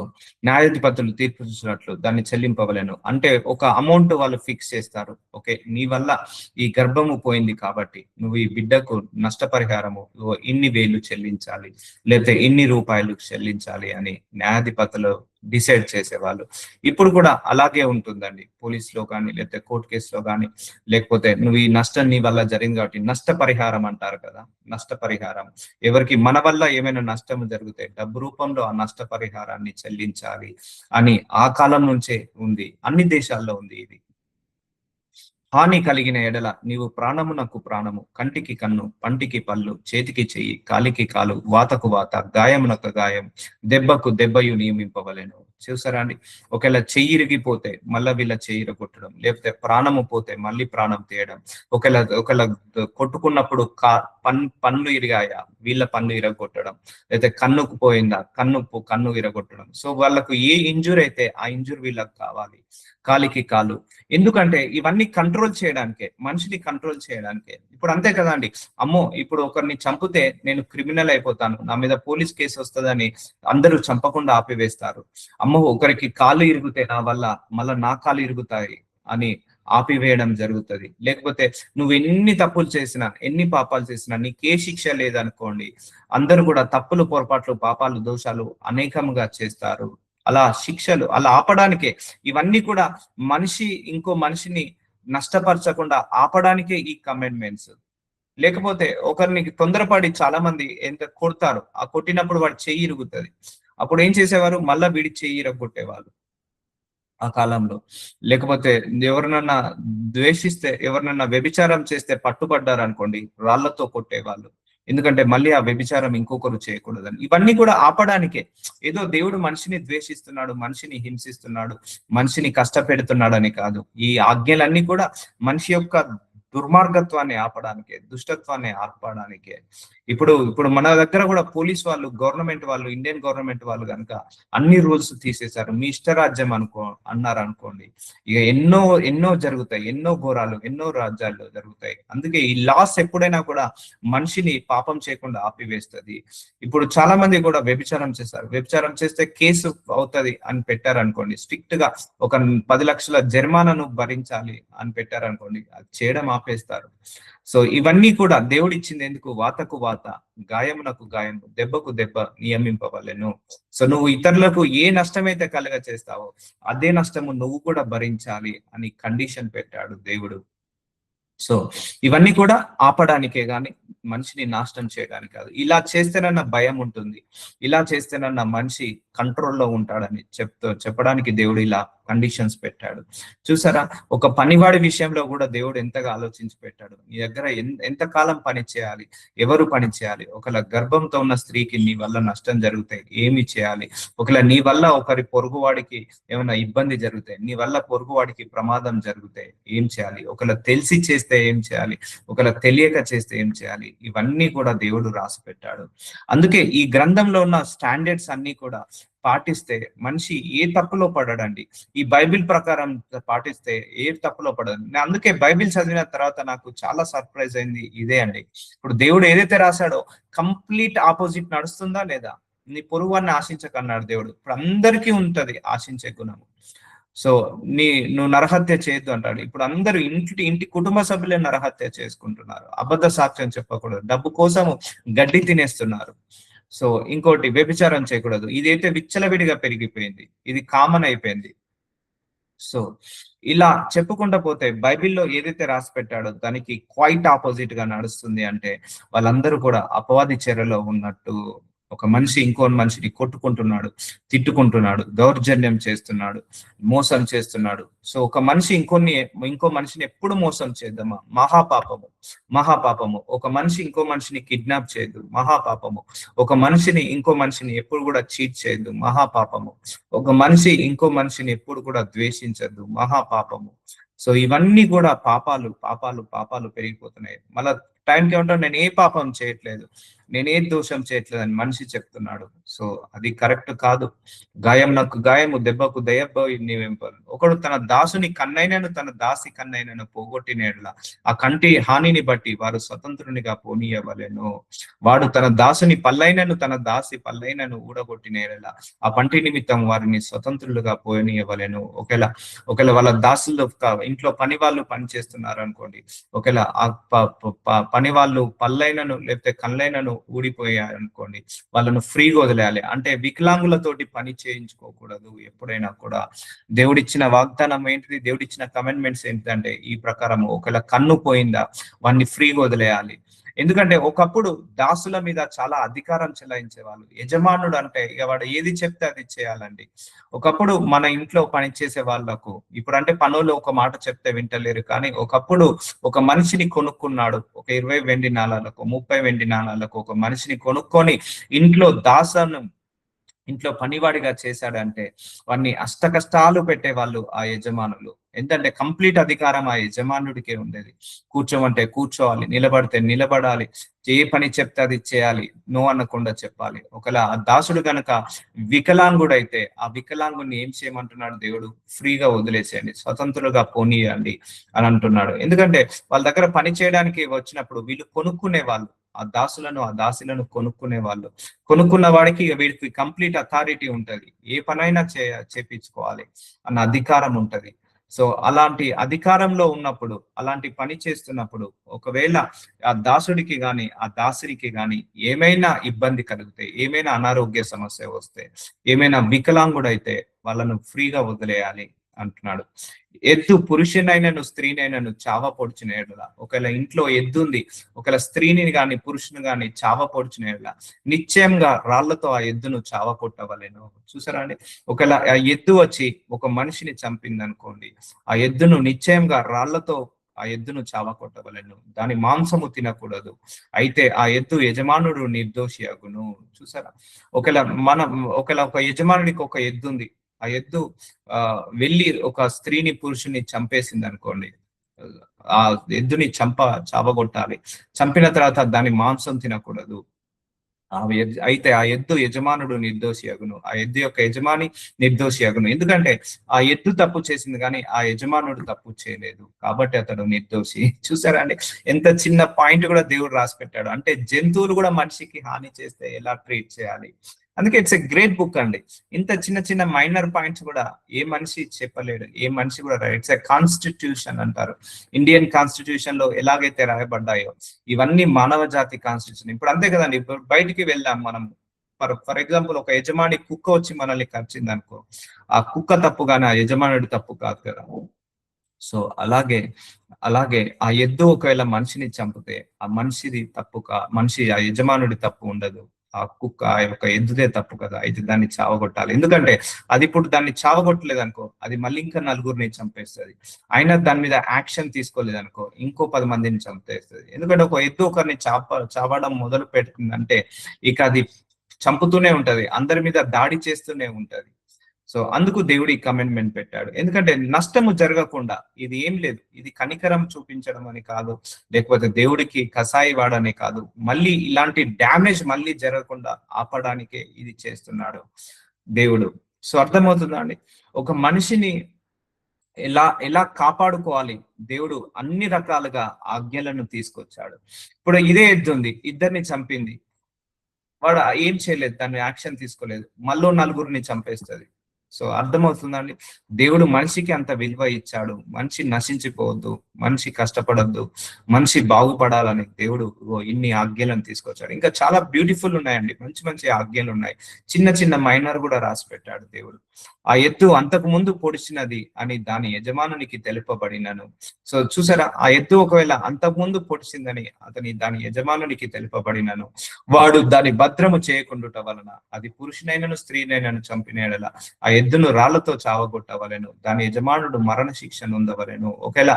న్యాయాధిపతులు తీర్పు చూసినట్లు దాన్ని చెల్లింపవలను, అంటే ఒక అమౌంట్ వాళ్ళు ఫిక్స్ చేస్తారు. ఓకే, నీ వల్ల ఈ గర్భము పోయింది కాబట్టి నువ్వు ఈ బిడ్డకు నష్టపరిహారము ఇన్ని వేలు చెల్లించాలి, లేకపోతే ఇన్ని రూపాయలు చెల్లించాలి అని న్యాయాధిపతులు డిసైడ్ చేసేవాళ్ళు. ఇప్పుడు కూడా అలాగే ఉంటుందండి, పోలీసులో కానీ లేకపోతే కోర్టు కేసులో కానీ, లేకపోతే నువ్వు ఈ నష్టం నీ వల్ల జరిగింది కాబట్టి నష్టపరిహారం అంటారు కదా, నష్టపరిహారం ఎవరికి మన వల్ల ఏమైనా నష్టం జరిగితే డబ్బు రూపంలో ఆ నష్టపరిహారాన్ని చెల్లించాలి అని ఆ కాలం నుంచే ఉంది, అన్ని దేశాల్లో ఉంది ఇది. హాని కలిగిన ఎడల నీవు ప్రాణమునకు ప్రాణము, కంటికి కన్ను, పంటికి పళ్ళు, చేతికి చెయ్యి, కాలికి కాలు, వాతకు వాత, గాయమునకు గాయం, దెబ్బకు దెబ్బయు నియమింపవలెను. చూసారా అండి? ఒకవేళ చెయ్యి ఇరిగిపోతే మళ్ళా వీళ్ళ చెయ్యి ఇరగొట్టడం, లేకపోతే ప్రాణము పోతే మళ్ళీ ప్రాణం తీయడం, ఒకవేళ కొట్టుకున్నప్పుడు పన్ను ఇరిగాయా వీళ్ళ పన్ను ఇరగొట్టడం, లేకపోతే కన్నుకు పోయిందా కన్ను ఇరగొట్టడం. సో వాళ్ళకు ఏ ఇంజూర్ అయితే ఆ ఇంజూర్ వీళ్ళకి కావాలి. కాలికి కాలు, ఎందుకంటే ఇవన్నీ కంట్రోల్ చేయడానికే, మనిషిని కంట్రోల్ చేయడానికే. ఇప్పుడు అంతే కదా అండి, అమ్మో ఇప్పుడు ఒకరిని చంపితే నేను క్రిమినల్ అయిపోతాను, నా మీద పోలీస్ కేసు వస్తుందని అందరూ చంపకుండా ఆపివేస్తారు. అమ్మో ఒకరికి కాళ్ళు ఇరుగుతే నా వల్ల మళ్ళా నా కాళ్ళు ఇరుగుతాయి అని ఆపివేయడం జరుగుతుంది. లేకపోతే నువ్వు ఎన్ని తప్పులు చేసినా, ఎన్ని పాపాలు చేసినా నీకే శిక్ష లేదనుకోండి, అందరూ కూడా తప్పులు, పొరపాట్లు, పాపాలు, దోషాలు అనేకంగా చేస్తారు. అలా శిక్షలు అలా ఆపడానికే ఇవన్నీ కూడా, మనిషి ఇంకో మనిషిని నష్టపరచకుండా ఆపడానికే ఈ కమెంట్మెంట్స్. లేకపోతే ఒకరిని తొందరపడి చాలా మంది ఎంత కొడతారు, ఆ కొట్టినప్పుడు వాడు చెయ్యి ఇరుగుతుంది, అప్పుడు ఏం చేసేవారు, మళ్ళా వీడి చెయ్యి ఇరగొట్టేవాళ్ళు ఆ కాలంలో. లేకపోతే ఎవరినన్నా ద్వేషిస్తే, ఎవరినన్నా వ్యభిచారం చేస్తే పట్టుబడ్డారు అనుకోండి, రాళ్లతో కొట్టేవాళ్ళు. ఎందుకంటే మళ్ళీ ఆ వ్యభిచారం ఇంకొకరు చేయకూడదని. ఇవన్నీ కూడా ఆపడానికే. ఏదో దేవుడు మనిషిని ద్వేషిస్తున్నాడు, మనిషిని హింసిస్తున్నాడు, మనిషిని కష్టపెడుతున్నాడు అని కాదు. ఈ ఆజ్ఞలన్నీ కూడా మనిషి యొక్క దుర్మార్గత్వాన్ని ఆపడానికే, దుష్టత్వాన్ని ఆపడానికే. ఇప్పుడు మన దగ్గర కూడా పోలీస్ వాళ్ళు, గవర్నమెంట్ వాళ్ళు, ఇండియన్ గవర్నమెంట్ వాళ్ళు కనుక అన్ని రూల్స్ తీసేశారు, మీ ఇష్టరాజ్యం అన్నారు అనుకోండి, ఇక ఎన్నో జరుగుతాయి, ఎన్నో ఘోరాలు ఎన్నో రాజ్యాల్లో జరుగుతాయి. అందుకే ఈ లాస్ ఎప్పుడైనా కూడా మనిషిని పాపం చేయకుండా ఆపివేస్తుంది. ఇప్పుడు చాలా మంది కూడా వ్యభిచారం చేస్తారు, వ్యభిచారం చేస్తే కేసు అవుతుంది అని పెట్టారు అనుకోండి, స్ట్రిక్ట్ గా ఒక 10 లక్షల జరిమానాను భరించాలి అని పెట్టారు అనుకోండి, అది చేయడం ఆపేస్తారు. సో ఇవన్నీ కూడా దేవుడు ఇచ్చింది ఎందుకు, వాతకు వాత, గాయమునకు గాయము, దెబ్బకు దెబ్బ నియమింపవలెను. సో నువ్వు ఇతరులకు ఏ నష్టమైతే కలగ చేస్తావో అదే నష్టము నువ్వు కూడా భరించాలి అని కండిషన్ పెట్టాడు దేవుడు. సో ఇవన్నీ కూడా ఆపడానికే గాని మనిషిని నాశనం చేయడానికి కాదు. ఇలా చేస్తేనన్న భయం ఉంటుంది, ఇలా చేస్తేనన్న మనిషి కంట్రోల్లో ఉంటాడని చెప్పడానికి దేవుడు ఇలా కండిషన్స్ పెట్టాడు. చూసారా, ఒక పనివాడి విషయంలో కూడా దేవుడు ఎంతగా ఆలోచించి పెట్టాడు. నీ దగ్గర ఎంత కాలం పని చేయాలి, ఎవరు పని చేయాలి, ఒకవేళ గర్భంతో ఉన్న స్త్రీకి నీ వల్ల నష్టం జరుగుతాయి ఏమి చేయాలి, ఒకవేళ నీ వల్ల ఒకరి పొరుగువాడికి ఏమైనా ఇబ్బంది జరుగుతాయి, నీ వల్ల పొరుగువాడికి ప్రమాదం జరుగుతాయి ఏం చేయాలి, ఒకవేళ తెలిసి చేస్తే ఏం చేయాలి, ఒకవేళ తెలియక చేస్తే ఏం చేయాలి, ఇవన్నీ కూడా దేవుడు రాసి పెట్టాడు. అందుకే ఈ గ్రంథంలో ఉన్న స్టాండర్డ్స్ అన్ని కూడా పాటిస్తే మనిషి ఏ తప్పులో పడడండి. ఈ బైబిల్ ప్రకారం పాటిస్తే ఏ తప్పులో పడదు. అందుకే బైబిల్ చదివిన తర్వాత నాకు చాలా సర్ప్రైజ్ అయింది ఇదే అండి. ఇప్పుడు దేవుడు ఏదైతే రాశాడో కంప్లీట్ ఆపోజిట్ నడుస్తుందా లేదా. నీ పొరుగువాన్ని ఆశించకన్నాడు దేవుడు. ఇప్పుడు అందరికీ ఉంటది ఆశించే గుణము. సో నువ్వు నరహత్య చేయొద్దు అంటాడు. ఇప్పుడు అందరూ ఇంటి కుటుంబ సభ్యులే నరహత్య చేసుకుంటున్నారు, అబద్ధ సాక్ష్యం చెప్పకూడదు, డబ్బు కోసము గడ్డి తినేస్తున్నారు. సో ఇంకోటి వ్యభిచారం చేయకూడదు, ఇదైతే విచ్చలవిడిగా పెరిగిపోయింది, ఇది కామన్ అయిపోయింది. సో ఇలా చెప్పుకుంటూ పోతే బైబిల్లో ఏదైతే రాసి పెట్టాడో దానికి క్వైట్ ఆపోజిట్ గా నడుస్తుంది. అంటే వాళ్ళందరూ కూడా అపవాది చెరలో ఉన్నట్టు, ఒక మనిషి ఇంకో మనిషిని కొట్టుకుంటున్నాడు, తిట్టుకుంటున్నాడు, దౌర్జన్యం చేస్తున్నాడు, మోసం చేస్తున్నాడు. సో ఒక మనిషి ఇంకో మనిషిని ఎప్పుడు మోసం చేద్దామా, మహాపాపము. ఒక మనిషి ఇంకో మనిషిని కిడ్నాప్ చేయద్దు, మహాపాపము. ఒక మనిషిని ఇంకో మనిషిని ఎప్పుడు కూడా చీట్ చేయద్దు, మహాపాపము. ఒక మనిషి ఇంకో మనిషిని ఎప్పుడు కూడా ద్వేషించద్దు, మహాపాపము. సో ఇవన్నీ కూడా పాపాలు పెరిగిపోతున్నాయి. మళ్ళా టైంకి ఏమంటాడు, నేను ఏ పాపం చేయట్లేదు, నేనే దోషం చేయట్లేదు అని మనిషి చెప్తున్నాడు. సో అది కరెక్ట్ కాదు. గాయమునకు గాయము, దెబ్బకు దెబ్బ నీవెంపలు. ఒకడు తన దాసుని కన్నైనను తన దాసి కన్నైనను పోగొట్టినేట్లా ఆ కంటి హానిని బట్టి వారు స్వతంత్రునిగా పోనీయవలెను. వాడు తన దాసుని పల్లైనను తన దాసి పల్లైనను ఊడగొట్టినేలా ఆ పంటి నిమిత్తం వారిని స్వతంత్రులుగా పోనీయవలెను. ఒకవేళ వాళ్ళ దాసులు ఇంట్లో పని వాళ్ళు పని చేస్తున్నారు అనుకోండి, ఒకవేళ ఆ పని వాళ్ళు పల్లైనను లేకపోతే కళ్ళైనను ఊడిపోయారు అనుకోండి, వాళ్ళను ఫ్రీగా వదిలేయాలి. అంటే వికలాంగులతోటి పని చేయించుకోకూడదు ఎప్పుడైనా కూడా. దేవుడిచ్చిన వాగ్దానం ఏంటిది, దేవుడిచ్చిన కమెంట్మెంట్స్ ఏంటంటే ఈ ప్రకారం ఒకవేళ కన్ను పోయిందా వాడిని ఫ్రీగా వదిలేయాలి. ఎందుకంటే ఒకప్పుడు దాసుల మీద చాలా అధికారం చెలాయించేవాళ్ళు. యజమానుడు అంటే ఇక వాడు ఏది చెప్తే అది చేయాలండి. ఒకప్పుడు మన ఇంట్లో పని చేసే వాళ్ళకు ఇప్పుడంటే పనులు ఒక మాట చెప్తే వింటలేరు. కానీ ఒకప్పుడు ఒక మనిషిని కొనుక్కున్నాడు. ఒక 20 వెండి నాణాలకు, 30 వెండి నాణాలకు ఒక మనిషిని కొనుక్కొని ఇంట్లో ఇంట్లో పనివాడిగా చేశాడంటే వాడిని అష్ట కష్టాలు పెట్టేవాళ్ళు ఆ యజమానులు. ఏంటంటే కంప్లీట్ అధికారం ఆ యజమానుడికే ఉండేది. కూర్చోమంటే కూర్చోవాలి, నిలబడితే నిలబడాలి, ఏ పని చెప్తే అది చేయాలి, నో అనకుండా చెప్పాలి. ఒకవేళ ఆ దాసుడు గనక వికలాంగుడైతే ఆ వికలాంగుని ఏం చేయమంటున్నాడు దేవుడు? ఫ్రీగా వదిలేసేయండి, స్వతంత్రులుగా పోనీయండి అని అంటున్నాడు. ఎందుకంటే వాళ్ళ దగ్గర పని చేయడానికి వచ్చినప్పుడు వీళ్ళు కొనుక్కునే వాళ్ళు, ఆ దాసులను ఆ దాసులను కొనుక్కునే వాళ్ళు. కొనుక్కున్న వాడికి వీడికి కంప్లీట్ అథారిటీ ఉంటది, ఏ పనైనా చేపించుకోవాలి అన్న అధికారం ఉంటది. సో అలాంటి అధికారంలో ఉన్నప్పుడు, అలాంటి పని చేస్తున్నప్పుడు ఒకవేళ ఆ దాసుడికి గాని ఆ దాసుడికి గాని ఏమైనా ఇబ్బంది కలిగితే, ఏమైనా అనారోగ్య సమస్య వస్తే, ఏమైనా వికలాంగుడైతే వాళ్ళను ఫ్రీగా వదిలేయాలి అంటున్నాడు. ఎద్దు పురుషునైనను స్త్రీనైనను చావ పొడిచిన ఎడల, ఒకవేళ ఇంట్లో ఎద్దు ఉంది, ఒకవేళ స్త్రీని గాని పురుషుని గాని చావ పొడిచిన ఎడల నిశ్చయంగా రాళ్లతో ఆ ఎద్దును చావ కొట్టవలెను. చూసారా అండి? ఒకవేళ ఆ ఎద్దు వచ్చి ఒక మనిషిని చంపింది అనుకోండి, ఆ ఎద్దును నిశ్చయంగా రాళ్లతో ఆ ఎద్దును చావ కొట్టవలెను, దాని మాంసము తినకూడదు. అయితే ఆ ఎద్దు యజమానుడు నిర్దోషి అగును. చూసారా? ఒకవేళ ఒక యజమానుడికి ఒక ఎద్దు ఉంది, ఆ ఎద్దు వెళ్ళి ఒక స్త్రీని పురుషుని చంపేసింది అనుకోండి, ఆ ఎద్దుని చావగొట్టాలి. చంపిన తర్వాత దాని మాంసం తినకూడదు. అయితే ఆ ఎద్దు యజమానుడు నిర్దోషి అగును, ఆ ఎద్దు యొక్క యజమాని నిర్దోషి అగును. ఎందుకంటే ఆ ఎద్దు తప్పు చేసింది కానీ ఆ యజమానుడు తప్పు చేయలేదు, కాబట్టి అతడు నిర్దోషి. చూసారా అండి? ఎంత చిన్న పాయింట్ కూడా దేవుడు రాసి పెట్టాడు. అంటే జంతువులు కూడా మనిషికి హాని చేస్తే ఎలా ట్రీట్ చేయాలి. అందుకే ఇట్స్ ఎ గ్రేట్ బుక్ అండి. ఇంత చిన్న చిన్న మైనర్ పాయింట్స్ కూడా ఏ మనిషి చెప్పలేడు, ఏ మనిషి కూడా రాయడు. ఇట్స్ ఎ కాన్స్టిట్యూషన్ అంటారు. ఇండియన్ కాన్స్టిట్యూషన్ లో ఎలాగైతే రాయబడ్డాయో ఇవన్నీ మానవ జాతి కాన్స్టిట్యూషన్. ఇప్పుడు అంతే కదండి, ఇప్పుడు బయటికి వెళ్దాం మనం, ఫర్ ఎగ్జాంపుల్ ఒక యజమాని కుక్క వచ్చి మనల్ని కరిచింది అనుకో, ఆ కుక్క తప్పు కానీ ఆ యజమానుడి తప్పు కాదు కదా. సో అలాగే ఆ ఎద్దు ఒకవేళ మనిషిని చంపితే ఆ మనిషి ఆ యజమానుడి తప్పు ఉండదు, ఆ కుక్క ఆ యొక్క ఎద్దుదే తప్పు కదా. అయితే దాన్ని చావగొట్టాలి. ఎందుకంటే అది ఇప్పుడు దాన్ని చావగొట్టలేదు అనుకో, అది మళ్ళీ ఇంకా నలుగురిని చంపేస్తుంది. అయినా దాని మీద యాక్షన్ తీసుకోలేదు అనుకో, ఇంకో 10 మందిని చంపేస్తుంది. ఎందుకంటే ఒక ఎద్దు ఒకరిని చావడం మొదలు పెడుతుందంటే ఇక అది చంపుతూనే ఉంటది, అందరి మీద దాడి చేస్తూనే ఉంటది. సో అందుకు దేవుడు ఈ కమెంట్మెంట్ పెట్టాడు. ఎందుకంటే నష్టము జరగకుండా, ఇది ఏం లేదు, ఇది కనికరం చూపించడం అని కాదు, లేకపోతే దేవుడికి కసాయి వాడనే కాదు, మళ్ళీ ఇలాంటి డ్యామేజ్ మళ్ళీ జరగకుండా ఆపడానికే ఇది చేస్తున్నాడు దేవుడు. సో అర్థమవుతుందా అండి? ఒక మనిషిని ఎలా ఎలా కాపాడుకోవాలి, దేవుడు అన్ని రకాలుగా ఆజ్ఞలను తీసుకొచ్చాడు. ఇప్పుడు ఇదే ఎద్దుంది, ఇద్దరిని చంపింది, వాడు ఏం చేయలేదు, దాన్ని యాక్షన్ తీసుకోలేదు, మళ్ళీ నలుగురిని చంపేస్తుంది. సో అర్థమవుతుందండి? దేవుడు మనిషికి అంత విలువ ఇచ్చాడు. మనిషి నశించిపోవద్దు, మనిషి కష్టపడద్దు, మనిషి బాగుపడాలని దేవుడు ఇన్ని ఆజ్ఞలను తీసుకొచ్చాడు. ఇంకా చాలా బ్యూటిఫుల్ ఉన్నాయండి, మంచి మంచి ఆజ్ఞలు ఉన్నాయి. చిన్న చిన్న మైనర్ కూడా రాసి పెట్టాడు దేవుడు. ఆ ఎద్దు అంతకు ముందు పొడిచినది అని దాని యజమానునికి తెలుపబడినను. సో చూసారా, ఆ ఎద్దు ఒకవేళ అంతకు ముందు పొడిచిందని దాని యజమానునికి తెలుపబడినను, వాడు దాని భద్రము చేయకుండుట వలన అది పురుషునైనను స్త్రీనైనను చంపినేడల ఆ ఎద్దును రాళ్లతో చావగొట్టవలెను, దాని యజమానుడు మరణ శిక్ష నొందవలెను. ఒకవేళ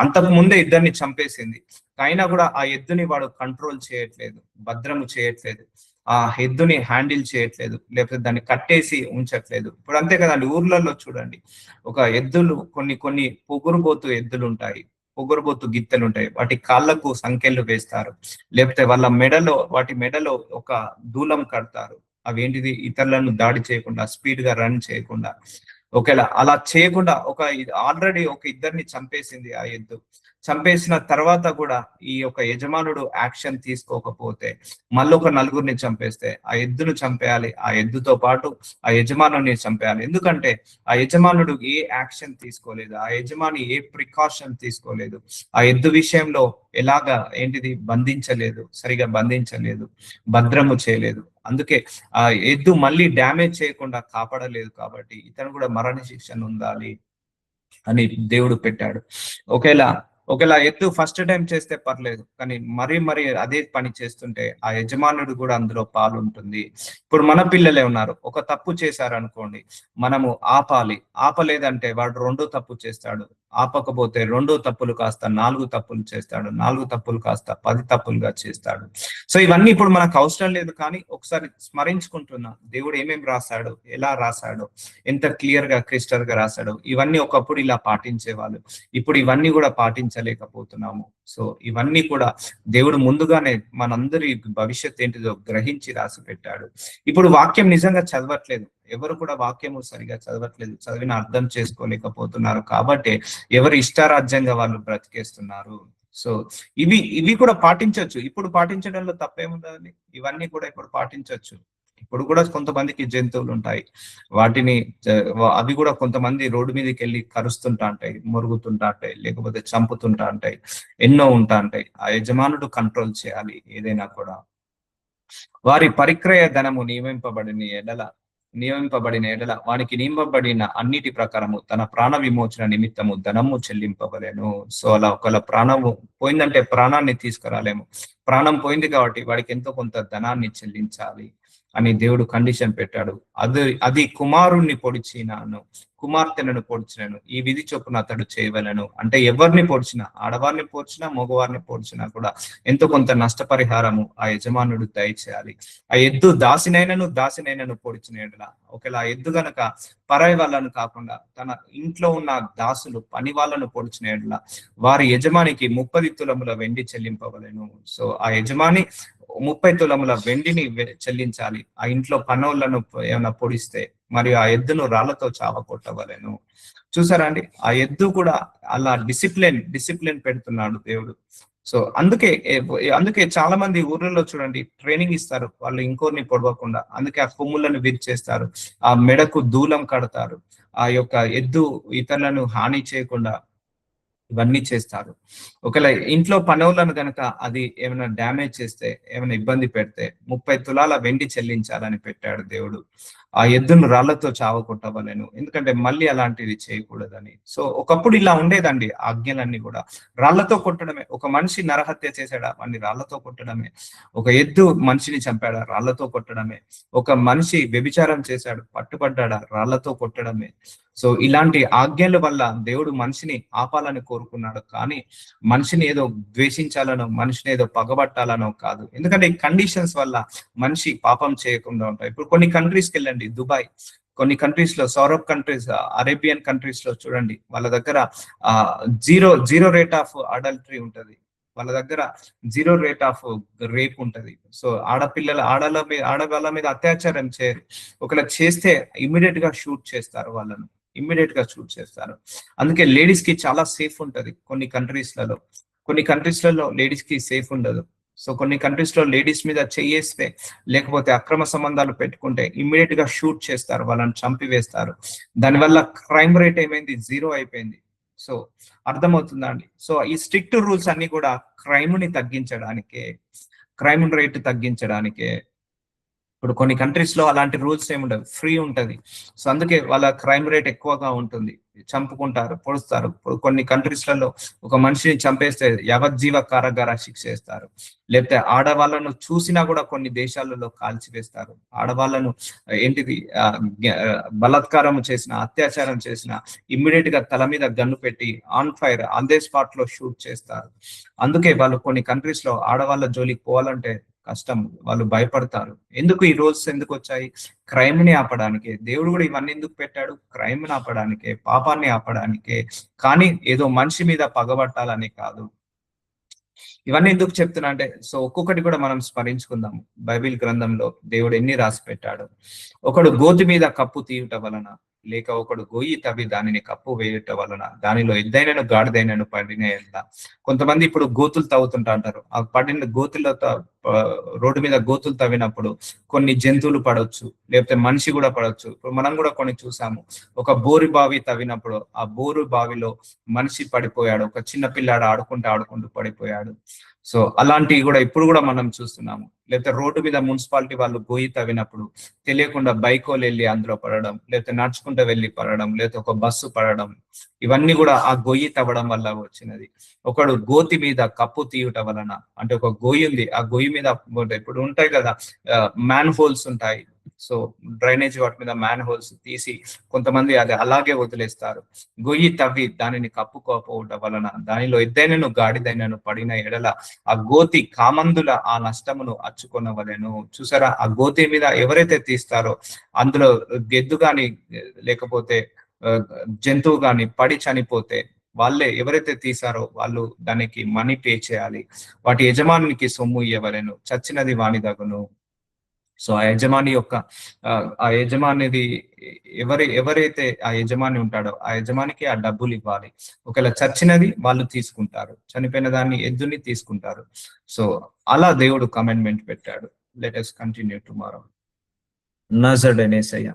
అంతకు ముందే ఇద్దరిని చంపేసింది, అయినా కూడా ఆ ఎద్దుని వాడు కంట్రోల్ చేయట్లేదు, భద్రము చేయట్లేదు, ఆ ఎద్దుని హ్యాండిల్ చేయట్లేదు, లేకపోతే దాన్ని కట్టేసి ఉంచట్లేదు. ఇప్పుడు అంతే కదండి, ఊర్లలో చూడండి, ఒక ఎద్దులు కొన్ని పొగురుబోతు ఎద్దులు ఉంటాయి, పొగురుబోతు గిత్తెలు ఉంటాయి, వాటి కాళ్ళకు సంకెళ్ళు వేస్తారు, లేకపోతే వాటి మెడలో ఒక దూలం కడతారు. అవేంటిది, ఇతరులను దాడి చేయకుండా, స్పీడ్ గా రన్ చేయకుండా. ఒకవేళ అలా చేయకుండా ఆల్రెడీ ఒక ఇద్దరిని చంపేసింది ఆ ఎద్దు, చంపేసిన తర్వాత కూడా ఈ యొక్క యజమానుడు యాక్షన్ తీసుకోకపోతే మళ్ళీ ఒక నలుగురిని చంపేస్తే ఆ ఎద్దును చంపేయాలి, ఆ ఎద్దుతో పాటు ఆ యజమానుని చంపేయాలి. ఎందుకంటే ఆ యజమానుడు ఏ యాక్షన్ తీసుకోలేదు, ఆ యజమాని ఏ ప్రికాషన్ తీసుకోలేదు, ఆ ఎద్దు విషయంలో సరిగా బంధించలేదు, భద్రము చేయలేదు. అందుకే ఆ ఎద్దు మళ్ళీ డ్యామేజ్ చేయకుండా కాపాడలేదు, కాబట్టి ఇతను కూడా మరణ శిక్ష ఉండాలి అని దేవుడు పెట్టాడు. ఒకవేళ ఒకవేళ ఎద్దు ఫస్ట్ టైం చేస్తే పర్లేదు, కానీ మరి అదే పని చేస్తుంటే ఆ యజమానుడు కూడా అందులో పాలు ఉంటుంది. ఇప్పుడు మన పిల్లలే ఉన్నారు, ఒక తప్పు చేశారనుకోండి, మనము ఆపాలి. ఆపలేదంటే వాడు రెండో తప్పు చేస్తాడు. ఆపకపోతే రెండో తప్పులు కాస్త 4 తప్పులు చేస్తాడు. 4 తప్పులు కాస్త 10 తప్పులుగా చేస్తాడు. సో ఇవన్నీ ఇప్పుడు మనకు అవసరం లేదు, కానీ ఒకసారి స్మరించుకుంటున్నా దేవుడు ఏమేమి రాశాడు, ఎలా రాశాడు, ఎంత క్లియర్ గా క్రిస్టల్ గా రాశాడు. ఇవన్నీ ఒకప్పుడు ఇలా పాటించేవాళ్ళు, ఇప్పుడు ఇవన్నీ కూడా పాటించలేకపోతున్నాము. సో ఇవన్నీ కూడా దేవుడు ముందుగానే మనందరి భవిష్యత్ ఏంటిదో గ్రహించి రాసి పెట్టాడు. ఇప్పుడు వాక్యం నిజంగా చదవట్లేదు, ఎవరు కూడా వాక్యము సరిగా చదవట్లేదు, చదివిన అర్థం చేసుకోలేకపోతున్నారు. కాబట్టి ఎవరు ఇష్టారాజ్యంగా వాళ్ళు బ్రతికేస్తున్నారు. సో ఇవి కూడా పాటించవచ్చు. ఇప్పుడు పాటించడంలో తప్పేముందండి? ఇవన్నీ కూడా ఇప్పుడు పాటించవచ్చు. ఇప్పుడు కూడా కొంతమందికి జంతువులు ఉంటాయి, వాటిని అవి కూడా కొంతమంది రోడ్డు మీదకి వెళ్ళి కరుస్తుంటా ఉంటాయి, మురుగుతుంటా ఉంటాయి, లేకపోతే చంపుతుంటా ఉంటాయి, ఎన్నో ఉంటా ఉంటాయి. ఆ యజమానుడు కంట్రోల్ చేయాలి ఏదైనా కూడా. వారి పరిక్రయ ధనము నియమింపబడిన ఎడల వానికి నియమింపబడిన అన్నిటి ప్రకారము తన ప్రాణ విమోచన నిమిత్తము ధనము చెల్లింపబడెను. సో అలా ఒకవేళ ప్రాణము పోయిందంటే ప్రాణాన్ని తీసుకురాలేము. ప్రాణం పోయింది కాబట్టి వాడికి ఎంతో కొంత ధనాన్ని చెల్లించాలి అని దేవుడు కండిషన్ పెట్టాడు. అది కుమారుణ్ణి పొడిచినాను, కుమార్తెలను పొడిచినాను, ఈ విధి చొప్పున అతడు చేయవలను. అంటే ఎవరిని పొడిచినా, ఆడవారిని పొడిచినా, మగవారిని పొడిచినా కూడా ఎంతో కొంత నష్టపరిహారము ఆ యజమానుడు దయచేయాలి. ఆ ఎద్దు దాసినైనను పొడిచినలా, ఒకవేళ ఆ ఎద్దు గనక పరాయి వాళ్ళను కాకుండా తన ఇంట్లో ఉన్న దాసులు పని వాళ్ళను పొడిచినలా వారి యజమానికి 30 తులముల వెండి చెల్లింపవలెను. సో ఆ యజమాని 30 తులముల వెండిని చెల్లించాలి ఆ ఇంట్లో పనోళ్లను ఏమైనా పొడిస్తే, మరియు ఆ ఎద్దును రాళ్లతో చావకొట్టవలెను. చూసారా అండి, ఆ ఎద్దు కూడా అలా డిసిప్లిన్ పెడుతున్నాడు దేవుడు. సో అందుకే చాలా మంది ఊర్లలో చూడండి ట్రైనింగ్ ఇస్తారు వాళ్ళు ఇంకోరిని పొడవకుండా. అందుకే ఆ కొమ్ములను విరిచేస్తారు, ఆ మెడకు దూలం కడతారు, ఆ యొక్క ఎద్దు ఇతరులను హాని చేయకుండా ఇవన్నీ చేస్తారు. ఒకవేళ ఇంట్లో పనోళ్ళను గనక అది ఏమైనా డ్యామేజ్ చేస్తే, ఏమైనా ఇబ్బంది పెడితే 30 తులాల వెండి చెల్లించాలని పెట్టాడు దేవుడు. ఆ ఎద్దును రాళ్లతో చావకొట్టవలెను, ఎందుకంటే మళ్ళీ అలాంటివి చేయకూడదని. సో ఒకప్పుడు ఇలా ఉండేదండి, ఆజ్ఞలన్నీ కూడా రాళ్లతో కొట్టడమే. ఒక మనిషి నరహత్య చేశాడా, వాడిని రాళ్లతో కొట్టడమే. ఒక ఎద్దు మనిషిని చంపాడా, రాళ్లతో కొట్టడమే. ఒక మనిషి వ్యభిచారం చేశాడు, పట్టుబడ్డాడా, రాళ్లతో కొట్టడమే. సో ఇలాంటి ఆజ్ఞల వల్ల దేవుడు మనిషిని ఆపాలని కోరుకున్నాడు, కానీ మనిషిని ఏదో ద్వేషించాలనో, మనిషిని ఏదో పగబట్టాలనో కాదు. ఎందుకంటే ఈ కండిషన్స్ వల్ల మనిషి పాపం చేయకుండా ఉంటాయి. ఇప్పుడు కొన్ని కంట్రీస్కి వెళ్ళండి, దుబాయ్, కొన్ని కంట్రీస్ లో, సౌరవ్ కంట్రీస్, అరేబియన్ కంట్రీస్ లో చూడండి, వాళ్ళ దగ్గర జీరో రేట్ ఆఫ్ అడల్టరీ ఉంటది. వాళ్ళ దగ్గర జీరో రేట్ ఆఫ్ రేప్ ఉంటది. సో ఆడవాళ్ళ మీద అత్యాచారం చేయరు. ఒకవేళ చేస్తే ఇమ్మీడియట్ గా షూట్ చేస్తారు వాళ్ళను, ఇమ్మీడియట్ గా షూట్ చేస్తారు. అందుకే లేడీస్ కి చాలా సేఫ్ ఉంటది కొన్ని కంట్రీస్ లలో లేడీస్ కి సేఫ్ ఉండదు. సో కొన్ని కంట్రీస్ లో లేడీస్ మీద చెయ్యేస్తే, లేకపోతే అక్రమ సంబంధాలు పెట్టుకుంటే ఇమ్మీడియట్ గా షూట్ చేస్తారు, వాళ్ళని చంపివేస్తారు. దానివల్ల క్రైమ్ రేట్ ఏమైంది, 0 అయిపోయింది. సో అర్థమవుతుందా అండి? సో ఈ స్ట్రిక్ట్ రూల్స్ అన్ని కూడా క్రైమ్ రేట్ తగ్గించడానికే. ఇప్పుడు కొన్ని కంట్రీస్ లో అలాంటి రూల్స్ ఏమి ఉండవు, ఫ్రీ ఉంటది. సో అందుకే వాళ్ళ క్రైమ్ రేట్ ఎక్కువగా ఉంటుంది, చంపుకుంటారు, పొడుస్తారు. కొన్ని కంట్రీస్లలో ఒక మనిషిని చంపేస్తే యావజ్జీవ కారాగార శిక్ష వేస్తారు. లేకపోతే ఆడవాళ్ళను చూసినా కూడా కొన్ని దేశాలలో కాల్చివేస్తారు. ఆడవాళ్ళను ఏంటిది బలాత్కారం చేసిన, అత్యాచారం చేసిన ఇమ్మీడియట్ గా తల మీద గన్ను పెట్టి on fire on they spot లో షూట్ చేస్తారు. అందుకే వాళ్ళు కొన్ని కంట్రీస్ లో ఆడవాళ్ళ జోలికి పోవాలంటే కష్టం, వాళ్ళు భయపడతారు. ఎందుకు ఈ రూల్స్ ఎందుకు వచ్చాయి? క్రైమ్ ని ఆపడానికే. దేవుడు కూడా ఇవన్నీ ఎందుకు పెట్టాడు? క్రైమ్ ని ఆపడానికే, పాపాన్ని ఆపడానికే, కానీ ఏదో మనిషి మీద పగబట్టాలని కాదు. ఇవన్నీ ఎందుకు చెప్తున్నా అంటే, సో ఒక్కొక్కటి కూడా మనం స్మరించుకుందాం. బైబిల్ గ్రంథంలో దేవుడు ఎన్ని రాసి పెట్టాడు. ఒకడు గోతి మీద కప్పు తీయుట వలన, లేక ఒకడు గొయ్యి తవ్వి దానిని కప్పు వేయుట వలన దానిలో ఎద్దైనను గాడిదైనను పడిన. కొంతమంది ఇప్పుడు గోతులు తవ్వుతుంటా అంటారు, ఆ పడిన గోతుల్లో రోడ్డు మీద గోతులు తవ్వినప్పుడు కొన్ని జంతువులు పడవచ్చు, లేకపోతే మనిషి కూడా పడవచ్చు. ఇప్పుడు మనం కూడా కొన్ని చూసాము, ఒక బోరు బావి తవ్వినప్పుడు ఆ బోరు బావిలో మనిషి పడిపోయాడు, ఒక చిన్న పిల్లాడు ఆడుకుంటూ పడిపోయాడు. సో అలాంటివి కూడా ఇప్పుడు కూడా మనం చూస్తున్నాము. లేకపోతే రోడ్డు మీద మున్సిపాలిటీ వాళ్ళు గొయ్యి తవ్వినప్పుడు తెలియకుండా బైకోలు వెళ్ళి అందులో పడడం, లేకపోతే నడుచుకుంటూ వెళ్ళి పడడం, లేకపోతే ఒక బస్సు పడడం, ఇవన్నీ కూడా ఆ గొయ్యి తవ్వడం వల్ల వచ్చినది. ఒకడు గోతి మీద కప్పు తీయుట వలన, అంటే ఒక గొయ్యి ఉంది, ఆ గొయ్యి మీద ఇప్పుడు ఉంటాయి కదా మ్యాన్ హోల్స్ ఉంటాయి. సో డ్రైనేజ్ వాటి మీద మ్యాన్ హోల్స్ తీసి కొంతమంది అది అలాగే వదిలేస్తారు. గొయ్యి తవ్వి దానిని కప్పుకోకపోవటం వలన దానిలో ఎద్దైనను గాడిదైనను పడిన ఎడల ఆ గోతి కామందుల ఆ నష్టమును అచ్చుకొనవలెను. చూసారా, ఆ గోతి మీద ఎవరైతే తీస్తారో అందులో గెద్దు గాని లేకపోతే జంతువు గాని పడి చనిపోతే వాళ్ళే, ఎవరైతే తీసారో వాళ్ళు దానికి మనీ పే చేయాలి. వాటి యజమానికి సొమ్ము ఇవ్వవలెను, చచ్చినది వాని దగును. సో ఆ యజమాని యొక్క ఆ యజమానిది ఎవరైతే ఆ యజమాని ఉంటాడో ఆ యజమానికి ఆ డబ్బులు ఇవ్వాలి. ఒకవేళ చచ్చినది వాళ్ళు తీసుకుంటారు, చనిపోయిన దాన్ని ఎద్దుని తీసుకుంటారు. సో అలా దేవుడు కమెండ్మెంట్ పెట్టాడు. Let us continue tomorrow. నజరుడైన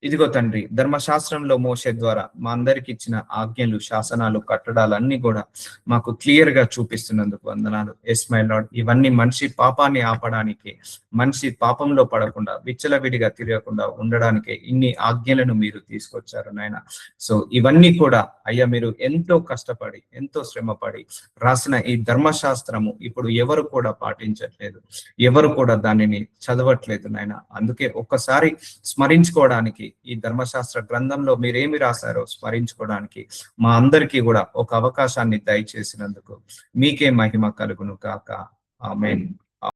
ఇదిగో తండ్రి, ధర్మశాస్త్రంలో మోషే ద్వారా మా అందరికి ఇచ్చిన ఆజ్ఞలు, శాసనాలు, కట్టడాలన్నీ కూడా మాకు క్లియర్ గా చూపిస్తున్నందుకు వందనాలు. ఎస్ మై లార్డ్, ఇవన్నీ మనిషి పాపాన్ని ఆపడానికి, మనిషి పాపంలో పడకుండా విచ్చలవిడిగా తిరగకుండా ఉండడానికి ఇన్ని ఆజ్ఞలను మీరు తీసుకొచ్చారు నాయన. సో ఇవన్నీ కూడా అయ్యా మీరు ఎంతో కష్టపడి, ఎంతో శ్రమపడి రాసిన ఈ ధర్మశాస్త్రము ఇప్పుడు ఎవరు కూడా పాటించట్లేదు, ఎవరు కూడా దానిని చదవట్లేదు నాయన. అందుకే ఒక్కసారి స్మరించుకోవడానికి, ఈ ధర్మశాస్త్ర గ్రంథంలో మీరేమి రాశారో స్మరించుకోవడానికి మా అందరికీ కూడా ఒక అవకాశాన్ని దయచేసినందుకు మీకే మహిమ కలుగును కాక. ఆమేన్.